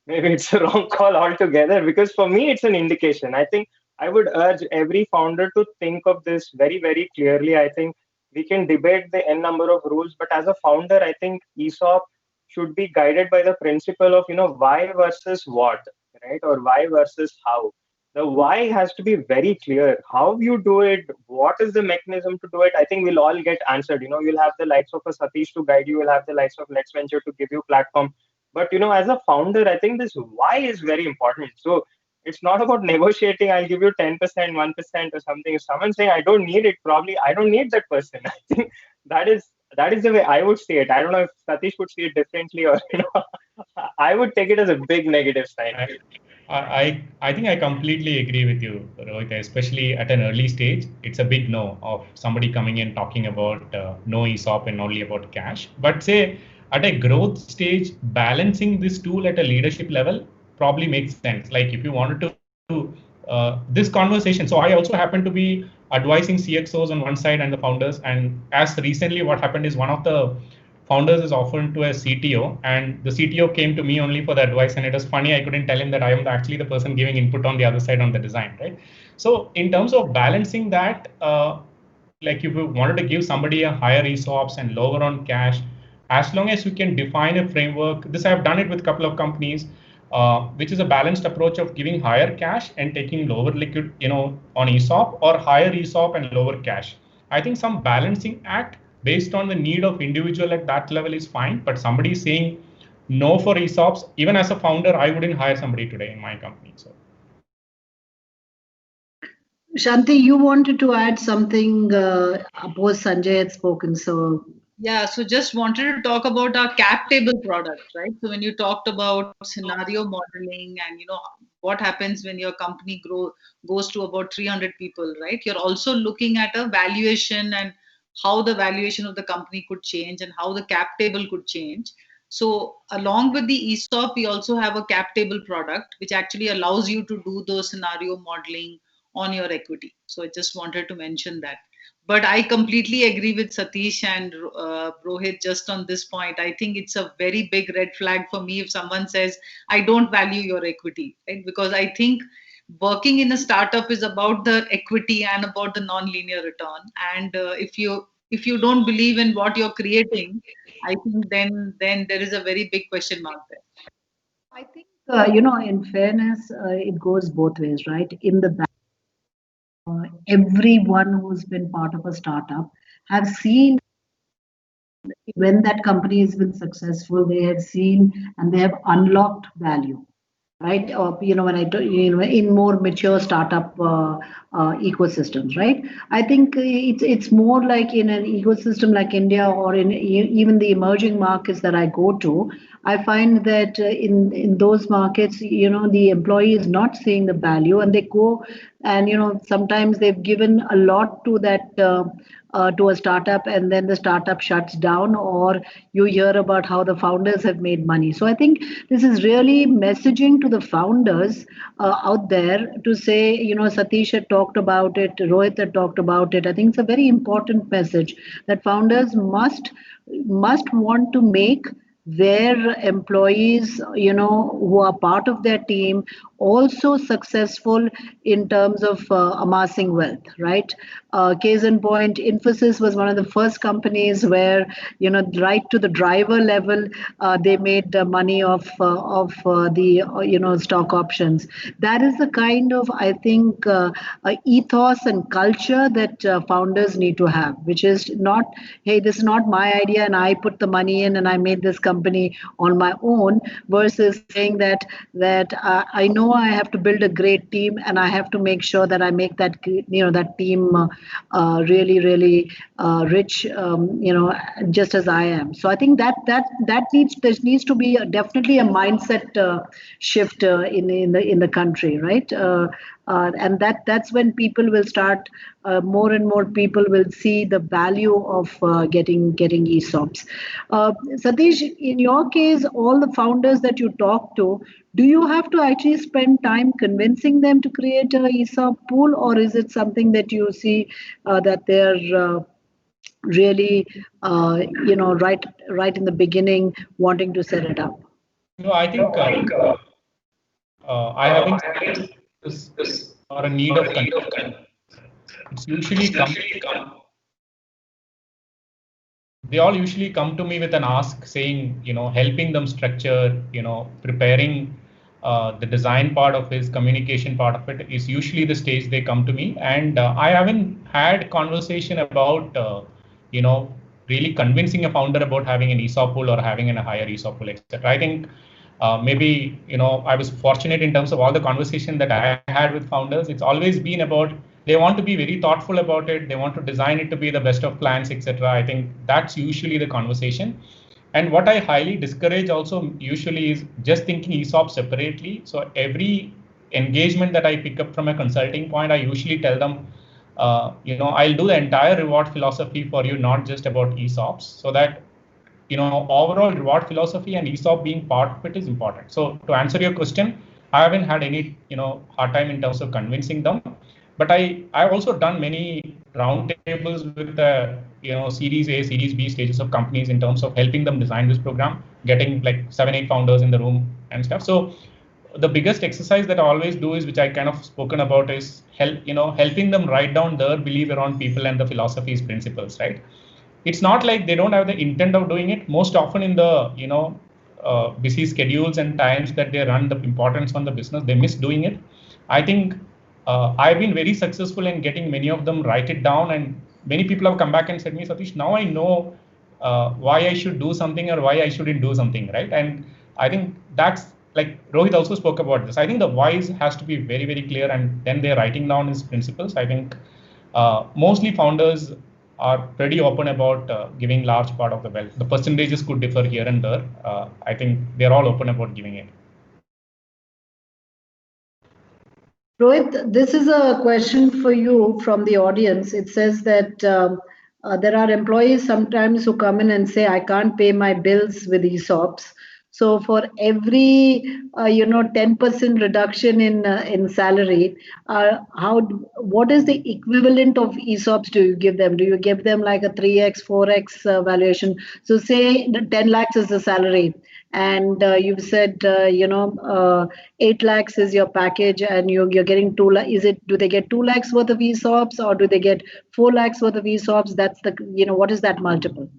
maybe it's a wrong call altogether. Because for me, it's an indication. I think I would urge every founder to think of this very, very clearly. I think we can debate the n number of rules, but as a founder, I think ESOP should be guided by the principle of why versus what, right? Or why versus how. The why has to be very clear. How you do it, what is the mechanism to do it? I think we'll all get answered. You'll have the likes of a Satish to guide you. You'll have the likes of Let's Venture to give you platform. But as a founder, I think this why is very important. So it's not about negotiating. I'll give you 10%, 1% or something. If someone's saying I don't need it, probably I don't need that person. I think that is the way I would see it. I don't know if Satish would see it differently, or I would take it as a big negative sign. I think I completely agree with you, Rohit, especially at an early stage. It's a big no of somebody coming in talking about no ESOP and only about cash. But say at a growth stage, balancing this tool at a leadership level probably makes sense. Like if you wanted to this conversation. So I also happen to be advising CXOs on one side and the founders. And as recently what happened is one of the founders is offered to a CTO, and the CTO came to me only for the advice. And it was funny, I couldn't tell him that I am actually the person giving input on the other side on the design, right? So in terms of balancing that, like if you wanted to give somebody a higher ESOPs and lower on cash, as long as you can define a framework, this I've done it with a couple of companies, which is a balanced approach of giving higher cash and taking lower liquid, on ESOP, or higher ESOP and lower cash. I think some balancing act based on the need of individual at that level is fine. But somebody saying no for ESOPs, even as a founder, I wouldn't hire somebody today in my company. So. Shanti, you wanted to add something post Sanjay had spoken. So yeah, so just wanted to talk about our cap table product, right? So when you talked about scenario modeling and what happens when your company goes to about 300 people, right? You're also looking at a valuation and how the valuation of the company could change and how the cap table could change. So along with the ESOP, we also have a cap table product which actually allows you to do those scenario modeling on your equity. So I just wanted to mention that. But I completely agree with Satish and Rohit just on this point. I think it's a very big red flag for me if someone says, I don't value your equity, right? Because I think working in a startup is about the equity and about the non-linear return. And if you don't believe in what you're creating, I think then there is a very big question mark there. I think, in fairness, it goes both ways, right? In the back, everyone who's been part of a startup have seen when that company has been successful, they have seen and they have unlocked value. right? Or when I do, in more mature startup ecosystems, right? I think it's more like in an ecosystem like India or in even the emerging markets that I go to. I find that in those markets, the employee is not seeing the value, and they go and sometimes they've given a lot to that. To a startup, and then the startup shuts down, or you hear about how the founders have made money. So I think this is really messaging to the founders out there to say, Satish had talked about it, Rohit had talked about it. I think it's a very important message that founders must want to make their employees, who are part of their team, also successful in terms of amassing wealth, right? Case in point, Infosys was one of the first companies where, right to the driver level, they made money of the stock options. That is the kind of, I think, ethos and culture that founders need to have, which is not, hey, this is not my idea and I put the money in and I made this company on my own, versus saying that I know I have to build a great team and I have to make sure that I make that team really rich, just as I am. So I think there needs to be definitely a mindset shift in the country, right? And that's when people will start. More and more people will see the value of getting ESOPs. Satish, in your case, all the founders that you talk to, do you have to actually spend time convincing them to create a ESOP pool, or is it something that you see that they're really, right in the beginning wanting to set it up? No, I think I haven't seen this or a need of convincing. It's usually they all usually come to me with an ask saying, helping them structure, preparing the design part of his communication part of it is usually the stage they come to me. And I haven't had conversation about, really convincing a founder about having an ESOP pool or having a higher ESOP pool, etc. I think maybe, I was fortunate in terms of all the conversation that I had with founders. It's always been about, they want to be very thoughtful about it. They want to design it to be the best of plans, etc. I think that's usually the conversation. And what I highly discourage also usually is just thinking ESOP separately. So every engagement that I pick up from a consulting point, I usually tell them, I'll do the entire reward philosophy for you, not just about ESOPs, so that overall reward philosophy and ESOP being part of it is important. So to answer your question, I haven't had any hard time in terms of convincing them. But I've also done many roundtables with the Series A, Series B stages of companies in terms of helping them design this program, getting like 7-8 founders in the room and stuff. So the biggest exercise that I always do is, which I kind of spoken about, is helping them write down their belief around people and the philosophies, principles, right? It's not like they don't have the intent of doing it. Most often in the busy schedules and times that they run the importance on the business, they miss doing it. I think I've been very successful in getting many of them write it down, and many people have come back and said me, Satish, now I know why I should do something or why I shouldn't do something, right? And I think that's, like Rohit also spoke about this. I think the whys has to be very, very clear, and then they're writing down his principles. I think mostly founders are pretty open about giving large part of the wealth. The percentages could differ here and there. I think they're all open about giving it. Rohit, this is a question for you from the audience. It says that there are employees sometimes who come in and say, I can't pay my bills with ESOPs. So for every 10% reduction in salary, what is the equivalent of ESOPs do you give them? Do you give them like a 3x, 4x valuation? So say 10 lakhs is the salary, and you've said 8 lakhs is your package, and you're getting 2 lakhs. Do they get 2 lakhs worth of ESOPs, or do they get 4 lakhs worth of ESOPs? That's the what is that multiple?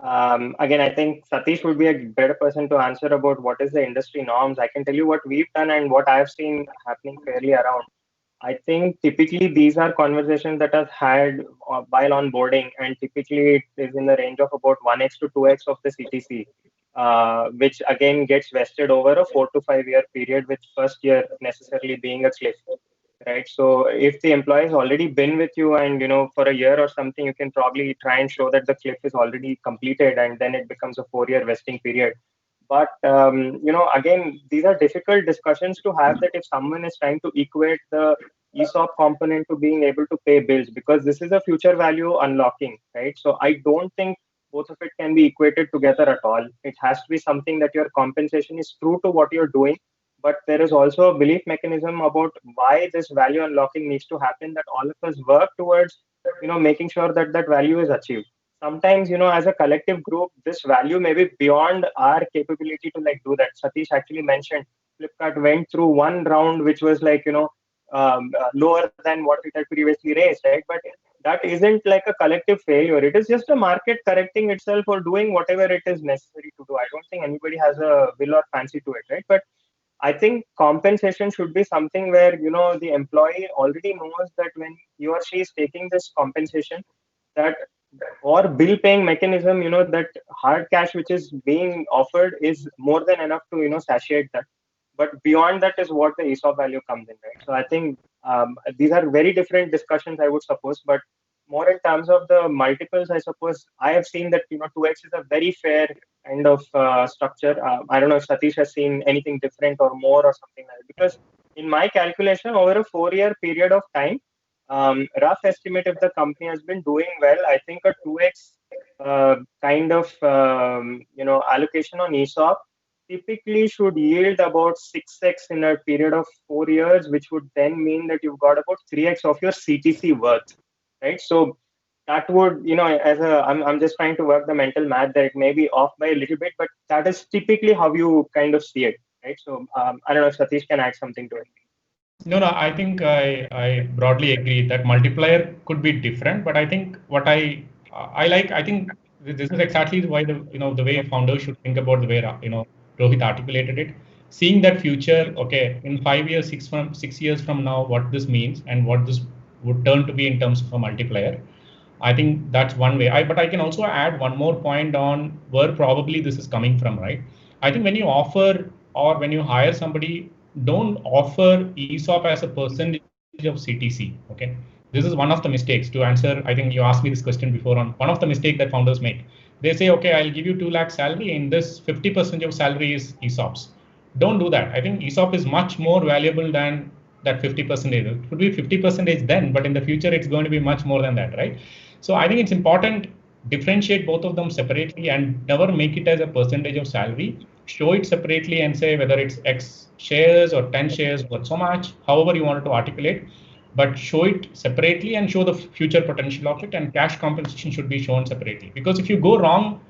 Again, I think Satish would be a better person to answer about what is the industry norms. I can tell you what we've done and what I've seen happening fairly around. I think typically these are conversations that are had while onboarding, and typically it is in the range of about 1x to 2x of the CTC. which again gets vested over a 4 to 5 year period, with first year necessarily being a cliff, right? So if the employee has already been with you and, for a year or something, you can probably try and show that the cliff is already completed, and then it becomes a 4 year vesting period. But, again, these are difficult discussions to have, that if someone is trying to equate the ESOP component to being able to pay bills, because this is a future value unlocking, right? So I don't think both of it can be equated together at all. It has to be something that your compensation is true to what you're doing, but there is also a belief mechanism about why this value unlocking needs to happen, that all of us work towards, making sure that that value is achieved. Sometimes, as a collective group, this value may be beyond our capability to do that. Satish actually mentioned Flipkart went through one round which was lower than what it had previously raised, right? But that isn't like a collective failure. It is just a market correcting itself or doing whatever it is necessary to do. I don't think anybody has a will or fancy to it, right? But I think compensation should be something where, the employee already knows that when he or she is taking this compensation, that or bill paying mechanism, that hard cash which is being offered is more than enough to, satiate that. But beyond that is what the ESOP value comes in, right? So I think these are very different discussions, I would suppose, but more in terms of the multiples, I suppose I have seen that 2x is a very fair kind of structure. I don't know if Satish has seen anything different or more or something like that. Because in my calculation, over a 4-year period of time, rough estimate, if the company has been doing well, I think a 2x kind of allocation on ESOP typically should yield about 6x in a period of 4 years, which would then mean that you've got about 3x of your CTC worth, right? So that would, I'm just trying to work the mental math that it may be off by a little bit, but that is typically how you kind of see it, right? So I don't know if Satish can add something to it. No, I think I broadly agree that multiplier could be different, but I think what I think this is exactly why the way founders should think about the way Rohit articulated it, seeing that future. Okay, in 5 years, 6 years from now, what this means and what this would turn to be in terms of a multiplier. I think that's one way. But I can also add one more point on where probably this is coming from, right? I think when you offer or when you hire somebody, don't offer ESOP as a percentage of CTC. Okay, this is one of the mistakes. To answer, I think you asked me this question before on one of the mistakes that founders make. They say, okay, I'll give you 2 lakh salary, and this 50% of salary is ESOPs. Don't do that. I think ESOP is much more valuable than that 50%. It could be 50% then, but in the future, it's going to be much more than that, right? So I think it's important differentiate both of them separately and never make it as a percentage of salary. Show it separately and say whether it's X shares or 10 shares or so much, however you wanted to articulate, but show it separately and show the future potential of it, and cash compensation should be shown separately. Because if you go wrong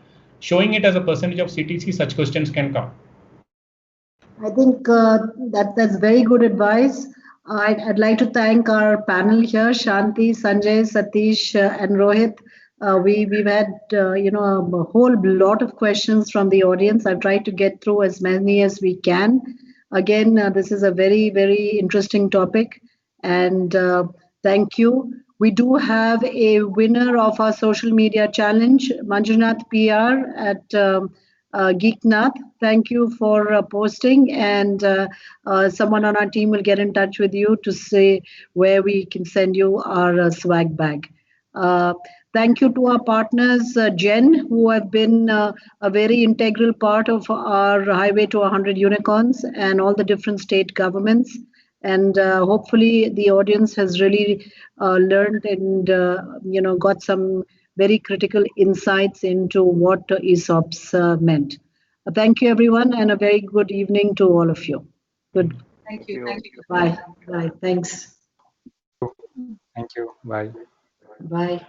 showing it as a percentage of CTC, such questions can come. I think that's very good advice. I'd like to thank our panel here, Shanti, Sanjay, Satish, and Rohit. We've had a whole lot of questions from the audience. I've tried to get through as many as we can. Again, this is a very, very interesting topic, and thank you. We do have a winner of our social media challenge, Manjunath PR at Geeknath. Thank you for posting, and someone on our team will get in touch with you to say where we can send you our swag bag. Thank you to our partners, Jen, who have been a very integral part of our Highway to 100 Unicorns and all the different state governments. And hopefully the audience has really learned and got some very critical insights into what ESOPs meant. Thank you, everyone, and a very good evening to all of you. Good. Thank you. Thank you. Bye. Bye. Thanks. Thank you. Bye. Bye.